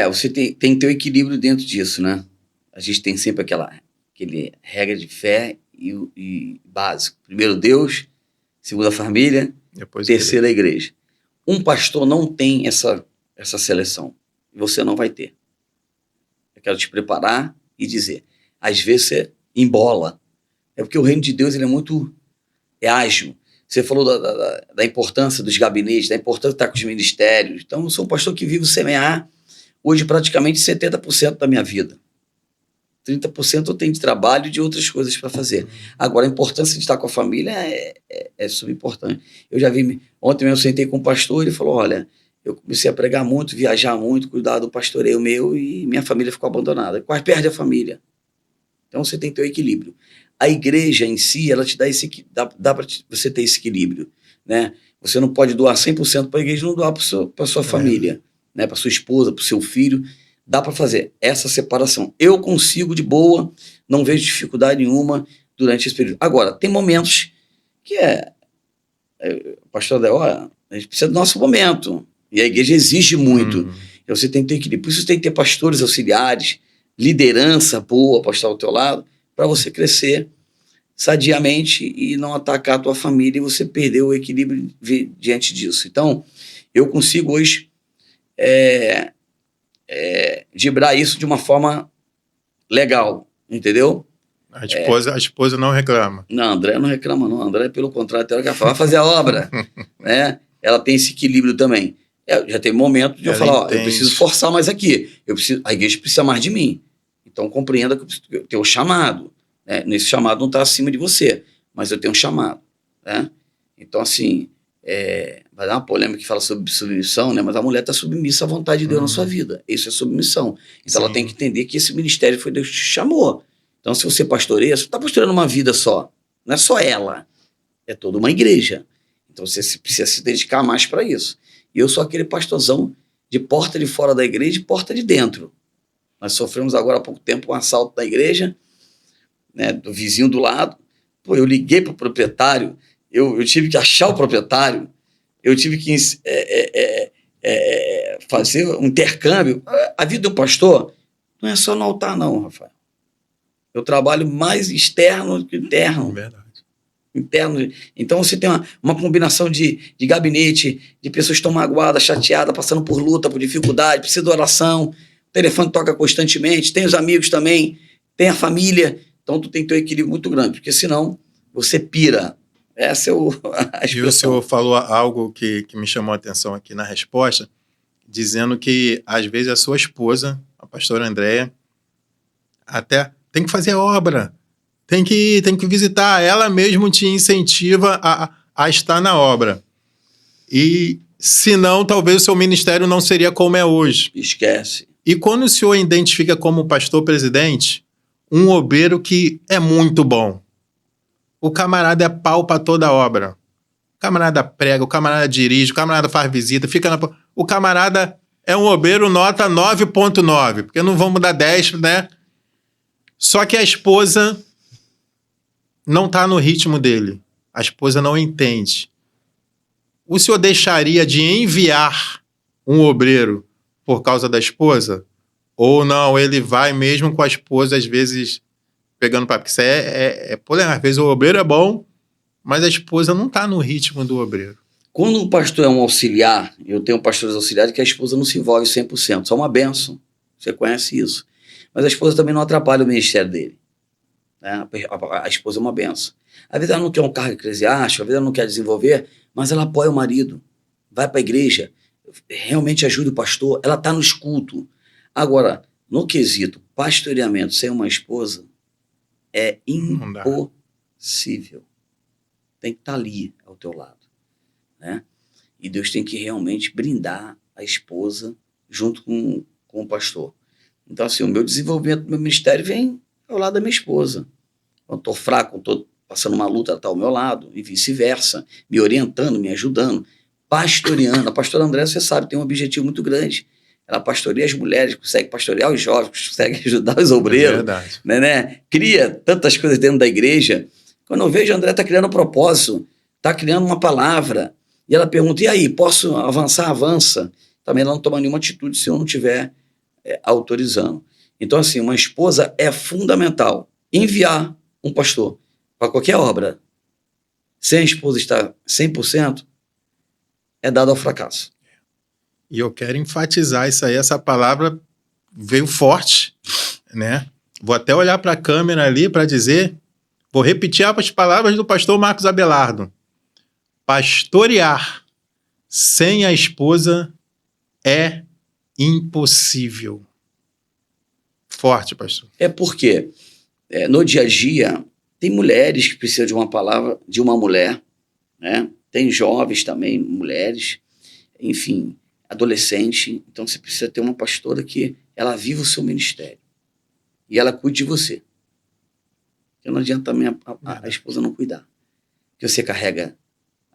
Speaker 2: Você tem que ter um equilíbrio dentro disso, né? A gente tem sempre aquele regra de fé e básico. Primeiro Deus, segundo a família, depois terceiro a igreja. Um pastor não tem essa seleção. E você não vai ter. Eu quero te preparar e dizer. Às vezes você embola. É porque o reino de Deus ele é ágil. Você falou da importância dos gabinetes, da importância de estar com os ministérios. Então, eu sou um pastor que vive o CMA hoje praticamente 70% da minha vida. 30% eu tenho de trabalho e de outras coisas para fazer. Agora, a importância de estar com a família é super importante. Eu já vi, ontem mesmo eu sentei com um pastor e ele falou, olha, eu comecei a pregar muito, viajar muito, cuidar do pastoreio meu e minha família ficou abandonada. Quase perde a família. Então, você tem que ter o equilíbrio. A igreja em si, ela te dá para você ter esse equilíbrio, né? Você não pode doar 100% para a igreja e não doar para a sua família, né? Para sua esposa, para o seu filho. Dá para fazer essa separação. Eu consigo de boa, não vejo dificuldade nenhuma durante esse período. Agora, tem momentos que pastor Adel, a gente precisa do nosso momento. E a igreja exige muito. Então você tem que ter equilíbrio. Por isso você tem que ter pastores auxiliares, liderança boa para estar ao teu lado, para você crescer sadiamente e não atacar a tua família e você perder o equilíbrio diante disso. Então, eu consigo hoje driblar isso de uma forma legal, entendeu?
Speaker 1: A esposa não reclama.
Speaker 2: Não, a André não reclama não, a André pelo contrário, tem hora que ela fala, vai fazer a obra, né? Ela tem esse equilíbrio também. Já tem momento de eu falar, ó, eu preciso forçar mais aqui, a igreja precisa mais de mim, então compreenda que eu tenho um chamado, né? Nesse chamado não está acima de você, mas eu tenho um chamado, né? Então assim, vai dar uma polêmica que fala sobre submissão, né? Mas a mulher está submissa à vontade de Deus na sua vida. Isso é submissão. Então ela tem que entender que esse ministério foi Deus que te chamou. Então se você pastoreia, você está pastoreando uma vida só. Não é só ela. É toda uma igreja. Então você precisa se dedicar mais para isso. E eu sou aquele pastorzão de porta de fora da igreja e porta de dentro. Nós sofremos agora há pouco tempo um assalto da igreja, né? Do vizinho do lado. Pô, eu liguei para o proprietário, eu tive que achar o proprietário, eu tive que fazer um intercâmbio. A vida do pastor não é só no altar, não, Rafael. Eu trabalho mais externo do que interno.
Speaker 1: Verdade.
Speaker 2: Interno. Então você tem uma combinação de gabinete, de pessoas que estão magoadas, chateadas, passando por luta, por dificuldade, precisa de oração, o telefone toca constantemente, tem os amigos também, tem a família. Então tu tem que ter um equilíbrio muito grande, porque senão você pira. Essa é a expressão.
Speaker 1: E o senhor falou algo que me chamou a atenção aqui na resposta, dizendo que, às vezes, a sua esposa, a pastora Andréia, até tem que fazer obra, tem que visitar, ela mesmo te incentiva a estar na obra. E, senão, talvez o seu ministério não seria como é hoje.
Speaker 2: Esquece.
Speaker 1: E quando o senhor identifica como pastor-presidente um obreiro que é muito bom, o camarada é pau para toda obra. O camarada prega, o camarada dirige, o camarada faz visita, fica na... O camarada é um obreiro nota 9.9, porque não vamos dar 10, né? Só que a esposa não está no ritmo dele. A esposa não entende. O senhor deixaria de enviar um obreiro por causa da esposa? Ou não, ele vai mesmo com a esposa, às vezes, pegando papo? Porque isso é polêmico. Às vezes o obreiro é bom, mas a esposa não está no ritmo do obreiro.
Speaker 2: Quando um pastor é um auxiliar, eu tenho pastores auxiliares que a esposa não se envolve 100%. Isso é uma bênção. Você conhece isso. Mas a esposa também não atrapalha o ministério dele. Né? A esposa é uma bênção. Às vezes ela não quer um cargo eclesiástico, às vezes ela não quer desenvolver, mas ela apoia o marido. Vai para a igreja, realmente ajuda o pastor, ela está nos cultos. Agora, no quesito pastoreamento sem uma esposa, é impossível. Tem que estar ali ao teu lado. Né? E Deus tem que realmente brindar a esposa junto com o pastor. Então, assim, o meu desenvolvimento do meu ministério vem ao lado da minha esposa. Quando estou fraco, estou passando uma luta, ela está ao meu lado, e vice-versa, me orientando, me ajudando, pastoreando. A pastora André, você sabe, tem um objetivo muito grande. Ela pastoreia as mulheres, consegue pastorear os jovens, consegue ajudar os obreiros. É
Speaker 1: verdade.
Speaker 2: Né? Cria tantas coisas dentro da igreja. Quando eu vejo, a André está criando um propósito, está criando uma palavra, e ela pergunta, e aí, posso avançar? Avança. Também ela não toma nenhuma atitude se eu não estiver autorizando. Então, assim, uma esposa é fundamental. Enviar um pastor para qualquer obra, sem a esposa estar 100%, é dado ao fracasso.
Speaker 1: E eu quero enfatizar isso aí, essa palavra veio forte, né? Vou até olhar para a câmera ali para dizer, vou repetir as palavras do pastor Marcos Abelardo. Pastorear sem a esposa é impossível. Forte, pastor.
Speaker 2: É porque no dia a dia tem mulheres que precisam de uma palavra, de uma mulher, né? Tem jovens também, mulheres, enfim, adolescente. Então você precisa ter uma pastora que ela viva o seu ministério e ela cuide de você. Porque não adianta também a esposa não cuidar. Porque você carrega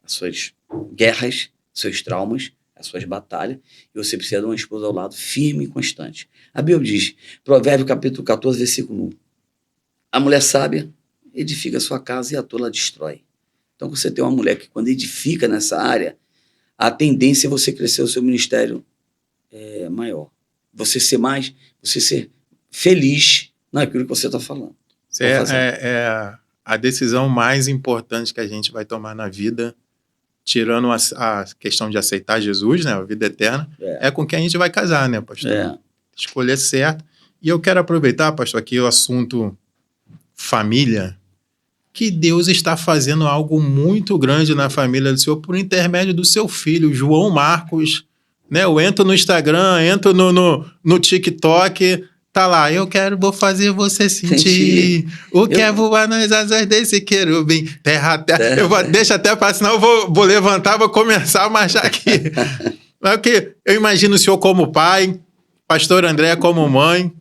Speaker 2: as suas guerras, seus traumas, as suas batalhas, e você precisa de uma esposa ao lado firme e constante. A Bíblia diz, Provérbios capítulo 14, versículo 1, a mulher sábia edifica a sua casa e a tola destrói. Então você tem uma mulher que quando edifica nessa área, a tendência é você crescer o seu ministério maior. Você ser feliz naquilo que você está falando.
Speaker 1: É a decisão mais importante que a gente vai tomar na vida, tirando a questão de aceitar Jesus, né, a vida eterna, é com quem a gente vai casar, né, pastor? Escolher certo. E eu quero aproveitar, pastor, aqui o assunto família, que Deus está fazendo algo muito grande na família do Senhor por intermédio do seu filho, João Marcos, né? Eu entro no Instagram, entro no TikTok, tá lá, vou fazer você sentir o que é voar nas asas desse querubim, terra. Deixa até para, senão eu vou levantar, vou começar a marchar aqui. Mas porque eu imagino o senhor como pai, pastor André como mãe.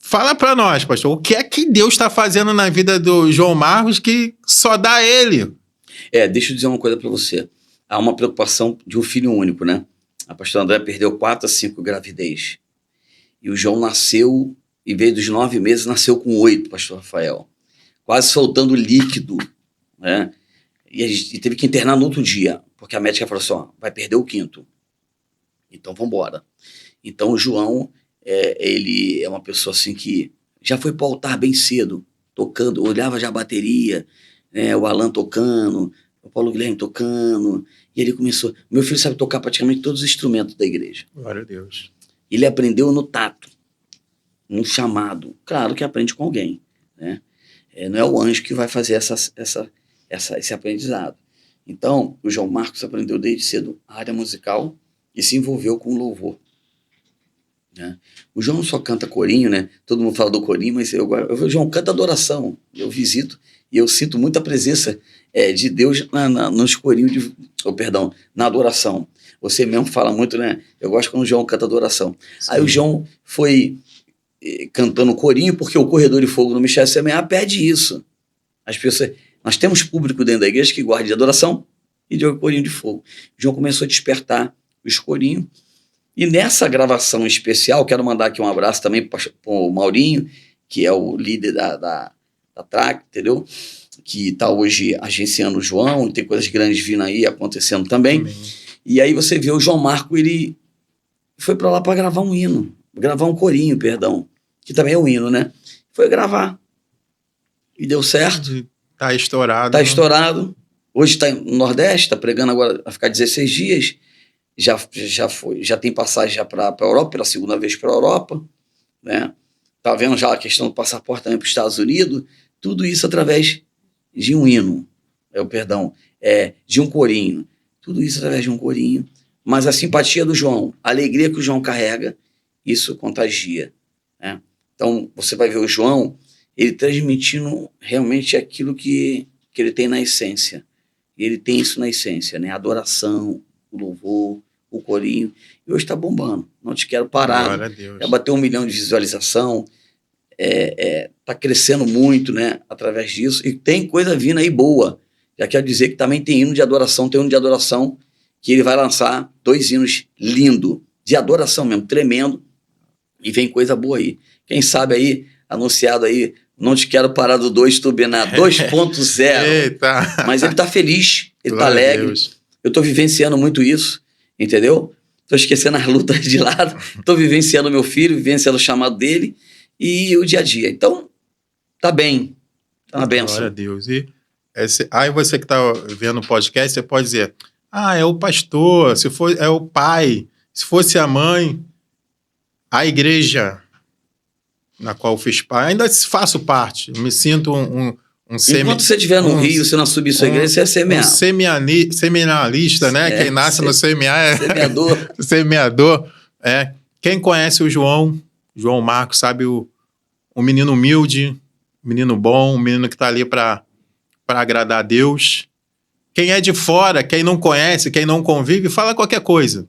Speaker 1: Fala para nós, pastor, o que é que Deus está fazendo na vida do João Marcos que só dá ele?
Speaker 2: Deixa eu dizer uma coisa para você. Há uma preocupação de um filho único, né? A pastora André perdeu 4 a 5 gravidez. E o João nasceu, em vez dos 9 meses, nasceu com 8, pastor Rafael. Quase soltando líquido, né? E a gente teve que internar no outro dia, porque a médica falou assim, vai perder o 5º. Então, vamos embora. Então, o João, ele é uma pessoa assim que já foi para o altar bem cedo, tocando, olhava já a bateria, né, o Alan tocando, o Paulo Guilherme tocando, e ele começou... Meu filho sabe tocar praticamente todos os instrumentos da igreja.
Speaker 1: Glória a Deus.
Speaker 2: Ele aprendeu no tato, no chamado. Claro que aprende com alguém, né? Não é o anjo que vai fazer esse aprendizado. Então, o João Marcos aprendeu desde cedo a área musical e se envolveu com o louvor. Né? O João só canta corinho, né? Todo mundo fala do corinho, mas o João canta adoração. Eu visito e eu sinto muita presença de Deus nos corinhos, na adoração. Você mesmo fala muito, né? Eu gosto quando o João canta adoração. Sim. Aí o João foi cantando corinho, porque o Corredor de Fogo no Michel Semear pede isso. As pessoas Nós temos público dentro da igreja que gosta de adoração e de corinho de fogo. João começou a despertar o escorinho. E nessa gravação especial, quero mandar aqui um abraço também para o Maurinho, que é o líder da TRAC, entendeu? Que está hoje agenciando o João, tem coisas grandes vindo aí, acontecendo também.
Speaker 1: Amém.
Speaker 2: E aí você vê o João Marco, ele foi para lá para gravar um hino, gravar um corinho, perdão, que também é um hino, né? Foi gravar. E deu certo.
Speaker 1: Tá estourado.
Speaker 2: Tá estourado. Hoje está no Nordeste, está pregando agora, vai ficar 16 dias. Já tem passagem já para a Europa, pela segunda vez para a Europa, né? Tá vendo já a questão do passaporte também para os Estados Unidos. Tudo isso através de um hino, de um corinho. Tudo isso através de um corinho. Mas a simpatia do João, a alegria que o João carrega, isso contagia, né? Então, você vai ver o João, ele transmitindo realmente aquilo que ele tem na essência. E ele tem isso na essência, né? A adoração, o louvor, o corinho. E hoje está bombando. Não te quero parar.
Speaker 1: Glória a Deus.
Speaker 2: Já bateu 1 milhão de visualização. Está crescendo muito, né? Através disso. E tem coisa vindo aí boa. Já quero dizer que também tem hino de adoração. Tem hino de adoração que ele vai lançar 2 hinos lindos. De adoração mesmo, tremendo. E vem coisa boa aí. Quem sabe aí, anunciado aí, Não Te Quero Parar do 2, Tubiná 2.0.
Speaker 1: Eita.
Speaker 2: Mas ele tá feliz, ele tá
Speaker 1: Glória a
Speaker 2: alegre.
Speaker 1: Deus.
Speaker 2: Eu tô vivenciando muito isso, entendeu? Tô esquecendo as lutas de lado, tô vivenciando meu filho, vivenciando o chamado dele e o dia a dia. Então, tá bem, tá uma benção.
Speaker 1: Glória a Deus. E aí você que tá vendo o podcast, você pode dizer, é o pastor, se for, é o pai, se fosse a mãe, a igreja na qual eu fiz parte, ainda faço parte, me sinto
Speaker 2: Enquanto você estiver no Rio, se não subir sua igreja, você é semear.
Speaker 1: Seminarista, né? Quem nasce no semear
Speaker 2: semeador.
Speaker 1: Semeador. Quem conhece o João Marcos, sabe o menino humilde, o menino bom, o menino que está ali para agradar a Deus. Quem é de fora, quem não conhece, quem não convive, fala qualquer coisa.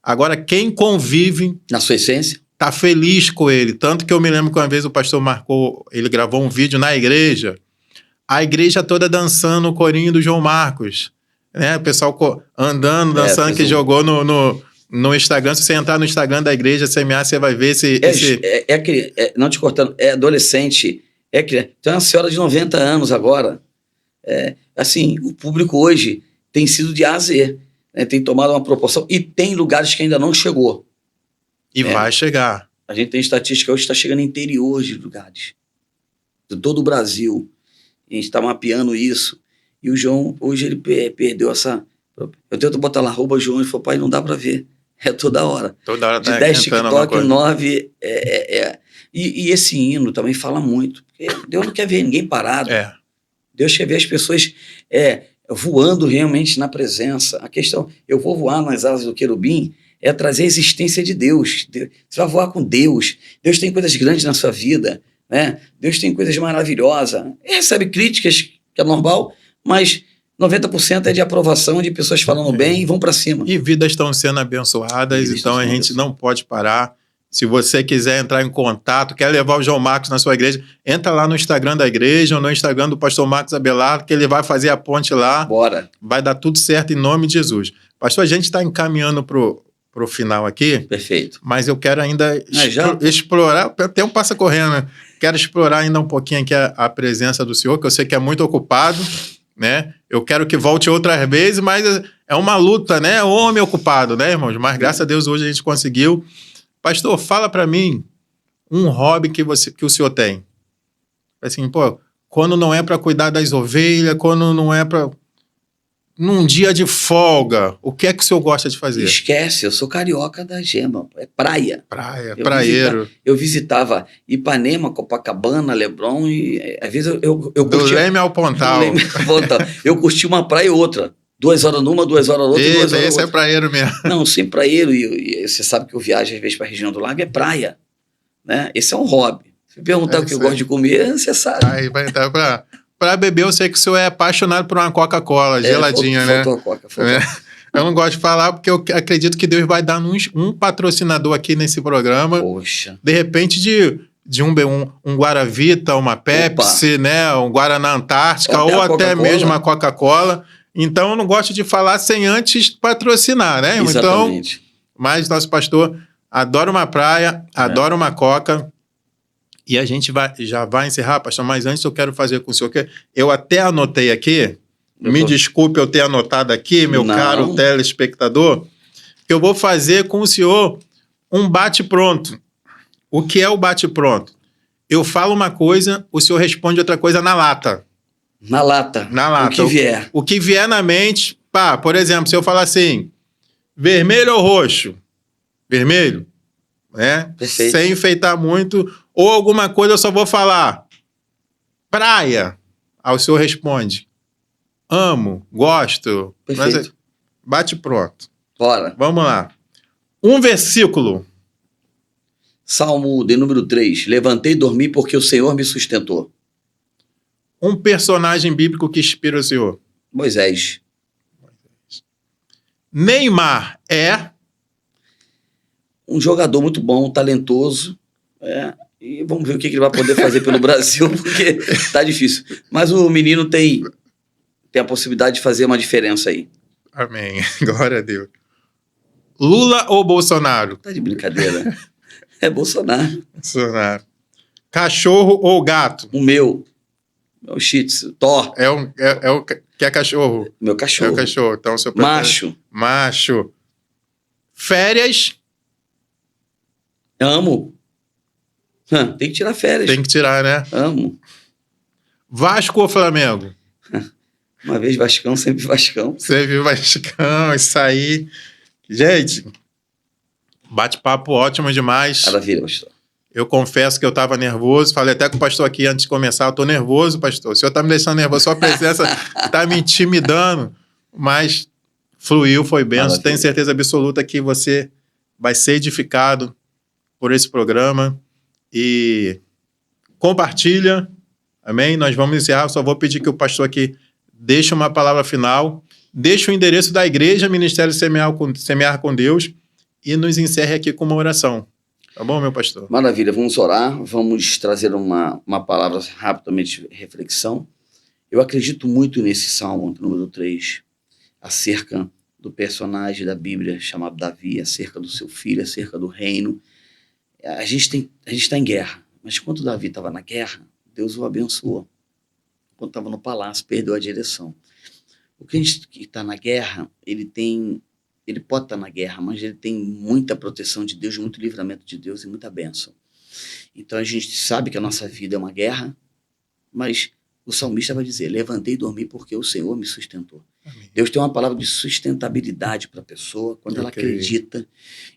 Speaker 1: Agora, quem convive...
Speaker 2: Na sua essência?
Speaker 1: Tá feliz com ele. Tanto que eu me lembro que uma vez o pastor ele gravou um vídeo na igreja, a igreja toda dançando o corinho do João Marcos, né? O pessoal andando, dançando, que jogou no Instagram. Se você entrar no Instagram da igreja, semear, você vai ver
Speaker 2: não te cortando, é adolescente, tem uma senhora de 90 anos agora. Assim, o público hoje tem sido de A a Z, né? Tem tomado uma proporção e tem lugares que ainda não chegou.
Speaker 1: E vai chegar.
Speaker 2: A gente tem estatística, hoje está chegando no interior de lugares. De todo o Brasil. A gente está mapeando isso. E o João, hoje ele perdeu essa... Eu tento botar lá, @João, e falou, pai, não dá para ver. É toda hora.
Speaker 1: Toda hora
Speaker 2: de 10 TikTok, 9... E esse hino também fala muito. Porque Deus não quer ver ninguém parado. Deus quer ver as pessoas voando realmente na presença. A questão, eu vou voar nas asas do querubim, é trazer a existência de Deus. Você vai voar com Deus. Deus tem coisas grandes na sua vida, né? Deus tem coisas maravilhosas. E recebe críticas, que é normal, mas 90% é de aprovação, de pessoas falando bem e vão para cima.
Speaker 1: E vidas estão sendo abençoadas, então a gente não pode parar. Se você quiser entrar em contato, quer levar o João Marcos na sua igreja, entra lá no Instagram da igreja ou no Instagram do pastor Marcos Abelardo, que ele vai fazer a ponte lá.
Speaker 2: Bora.
Speaker 1: Vai dar tudo certo em nome de Jesus. Pastor, a gente está encaminhando pro final aqui.
Speaker 2: Perfeito.
Speaker 1: Mas eu quero ainda explorar, o tempo passa correndo, né? Quero explorar ainda um pouquinho aqui a presença do senhor, que eu sei que é muito ocupado, né? Eu quero que volte outras vezes, mas é uma luta, né? Homem ocupado, né, irmãos? Mas graças a Deus hoje a gente conseguiu. Pastor, fala para mim um hobby que o senhor tem. Assim, quando não é para cuidar das ovelhas, quando não é para... Num dia de folga, o que é que o senhor gosta de fazer?
Speaker 2: Esquece, eu sou carioca da Gema, é praia.
Speaker 1: Praieiro.
Speaker 2: Eu visitava Ipanema, Copacabana, Leblon e às vezes eu
Speaker 1: curtia... Do Leme ao Pontal.
Speaker 2: Eu curti uma praia e outra. 2 horas numa, 2 horas outra.
Speaker 1: Esse é praieiro mesmo.
Speaker 2: Não, sim, praieiro. E você sabe que eu viajo às vezes para a região do Lago, é praia. Né? Esse é um hobby. Se perguntar o que eu gosto de comer, você sabe.
Speaker 1: Aí vai entrar para beber, eu sei que o senhor é apaixonado por uma Coca-Cola geladinha, né?
Speaker 2: Faltou a Coca.
Speaker 1: Eu não gosto de falar porque eu acredito que Deus vai dar um patrocinador aqui nesse programa.
Speaker 2: Poxa.
Speaker 1: De repente, de de um Guaravita, uma Pepsi, né? Um Guaraná Antártica ou até mesmo a Coca-Cola. Então, eu não gosto de falar sem antes patrocinar, né?
Speaker 2: Exatamente.
Speaker 1: Então, mas nosso pastor adora uma praia, adora uma Coca. E a gente já vai encerrar, pastor, mas antes eu quero fazer com o senhor que eu até anotei aqui, desculpe eu ter anotado aqui, meu caro telespectador, que eu vou fazer com o senhor um bate-pronto. O que é o bate-pronto? Eu falo uma coisa, o senhor responde outra coisa na lata.
Speaker 2: Na lata.
Speaker 1: Na lata.
Speaker 2: O que vier.
Speaker 1: O que vier na mente. Pá, por exemplo, se eu falar assim, vermelho ou roxo? Vermelho. Né?
Speaker 2: Perfeito.
Speaker 1: Sem enfeitar muito. Ou alguma coisa eu só vou falar praia. Aí o senhor responde amo, gosto.
Speaker 2: Perfeito.
Speaker 1: Bate pronto.
Speaker 2: Bora.
Speaker 1: Vamos lá. Um versículo.
Speaker 2: Salmo de número 3. Levantei e dormi porque o Senhor me sustentou.
Speaker 1: Um personagem bíblico que inspira o senhor.
Speaker 2: Moisés.
Speaker 1: Neymar é...
Speaker 2: um jogador muito bom, talentoso. E vamos ver o que ele vai poder fazer pelo Brasil, porque tá difícil. Mas o menino tem a possibilidade de fazer uma diferença aí.
Speaker 1: Amém. Glória a Deus. Lula ou Bolsonaro?
Speaker 2: Tá de brincadeira. É Bolsonaro.
Speaker 1: Bolsonaro. Cachorro ou gato?
Speaker 2: O meu Shih Tzu, Thor.
Speaker 1: É o que é cachorro?
Speaker 2: Meu cachorro.
Speaker 1: É o cachorro. Então, seu
Speaker 2: Macho.
Speaker 1: Macho. Férias?
Speaker 2: Amo. Tem que tirar férias.
Speaker 1: Tem que tirar, né?
Speaker 2: Amo.
Speaker 1: Vasco ou Flamengo?
Speaker 2: Uma vez Vascão, sempre Vascão.
Speaker 1: Sempre Vascão, isso aí. Gente, bate-papo ótimo demais.
Speaker 2: Maravilha, pastor.
Speaker 1: Eu confesso que eu estava nervoso. Falei até com o pastor aqui antes de começar. Eu estou nervoso, pastor. O senhor está me deixando nervoso. Sua presença está me intimidando. Mas fluiu, foi benção. Tenho certeza absoluta que você vai ser edificado por esse programa. E compartilha. Amém? Nós vamos encerrar. Eu só vou pedir que o pastor aqui deixe uma palavra final. Deixe o endereço da igreja, Ministério Semear com Deus. E nos encerre aqui com uma oração. Tá bom, meu pastor?
Speaker 2: Maravilha, vamos orar, vamos trazer uma palavra rapidamente de reflexão. Eu acredito muito nesse Salmo, número 3, acerca do personagem da Bíblia chamado Davi, acerca do seu filho, acerca do reino. A gente está em guerra, mas quando Davi estava na guerra, Deus o abençoou. Quando estava no palácio, perdeu a direção. O crente que está na guerra, ele pode estar na guerra, mas ele tem muita proteção de Deus, muito livramento de Deus e muita bênção. Então a gente sabe que a nossa vida é uma guerra, mas o salmista vai dizer, levantei e dormi porque o Senhor me sustentou. Amém. Deus tem uma palavra de sustentabilidade para a pessoa, quando ela acredita.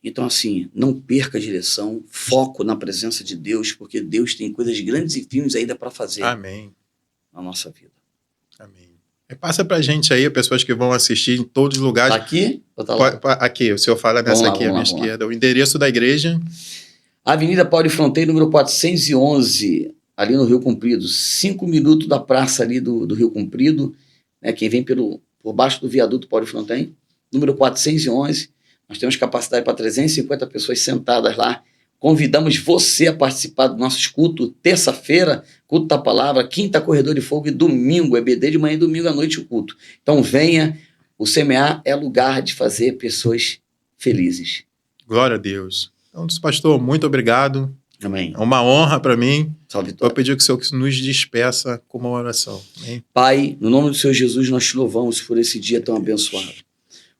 Speaker 2: Então assim, não perca a direção, foco na presença de Deus, porque Deus tem coisas grandes e firmes ainda para fazer.
Speaker 1: Amém.
Speaker 2: Na nossa vida.
Speaker 1: Amém. Passa pra gente aí, pessoas que vão assistir em todos os lugares.
Speaker 2: Tá aqui? Ou tá lá?
Speaker 1: Aqui, o senhor fala nessa aqui, à minha esquerda. O endereço da igreja. Avenida
Speaker 2: Paulo e Fronteira, número 411, ali no Rio Comprido. 5 minutos da praça ali do Rio Comprido. Né, quem vem por baixo do viaduto Paulo e Fronteira, número 411. Nós temos capacidade para 350 pessoas sentadas lá. Convidamos você a participar do nosso culto, terça-feira, culto da palavra, quinta, corredor de fogo e domingo, EBD de manhã e domingo à noite o culto. Então venha, o Semear é lugar de fazer pessoas felizes.
Speaker 1: Glória a Deus. Então, pastor, muito obrigado.
Speaker 2: Amém.
Speaker 1: É uma honra para mim.
Speaker 2: Salve.
Speaker 1: Vou pedir que o Senhor nos despeça com uma oração. Amém?
Speaker 2: Pai, no nome do Senhor Jesus, nós te louvamos por esse dia tão abençoado.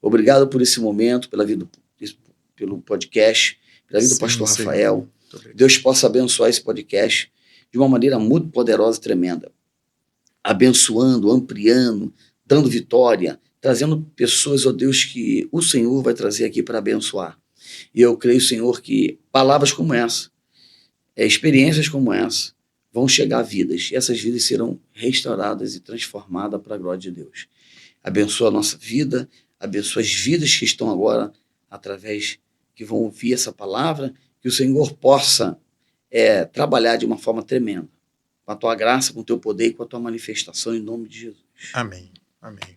Speaker 2: Obrigado por esse momento, pela vida, pelo podcast, pela vida do pastor Rafael. Deus possa abençoar esse podcast de uma maneira muito poderosa e tremenda. Abençoando, ampliando, dando vitória, trazendo pessoas, ó Deus, que o Senhor vai trazer aqui para abençoar. E eu creio, Senhor, que palavras como essa, experiências como essa, vão chegar a vidas. E essas vidas serão restauradas e transformadas para a glória de Deus. Abençoa a nossa vida, abençoa as vidas que estão agora através que vão ouvir essa palavra, que o Senhor possa trabalhar de uma forma tremenda, com a tua graça, com o teu poder e com a tua manifestação, em nome de Jesus.
Speaker 1: Amém. Amém.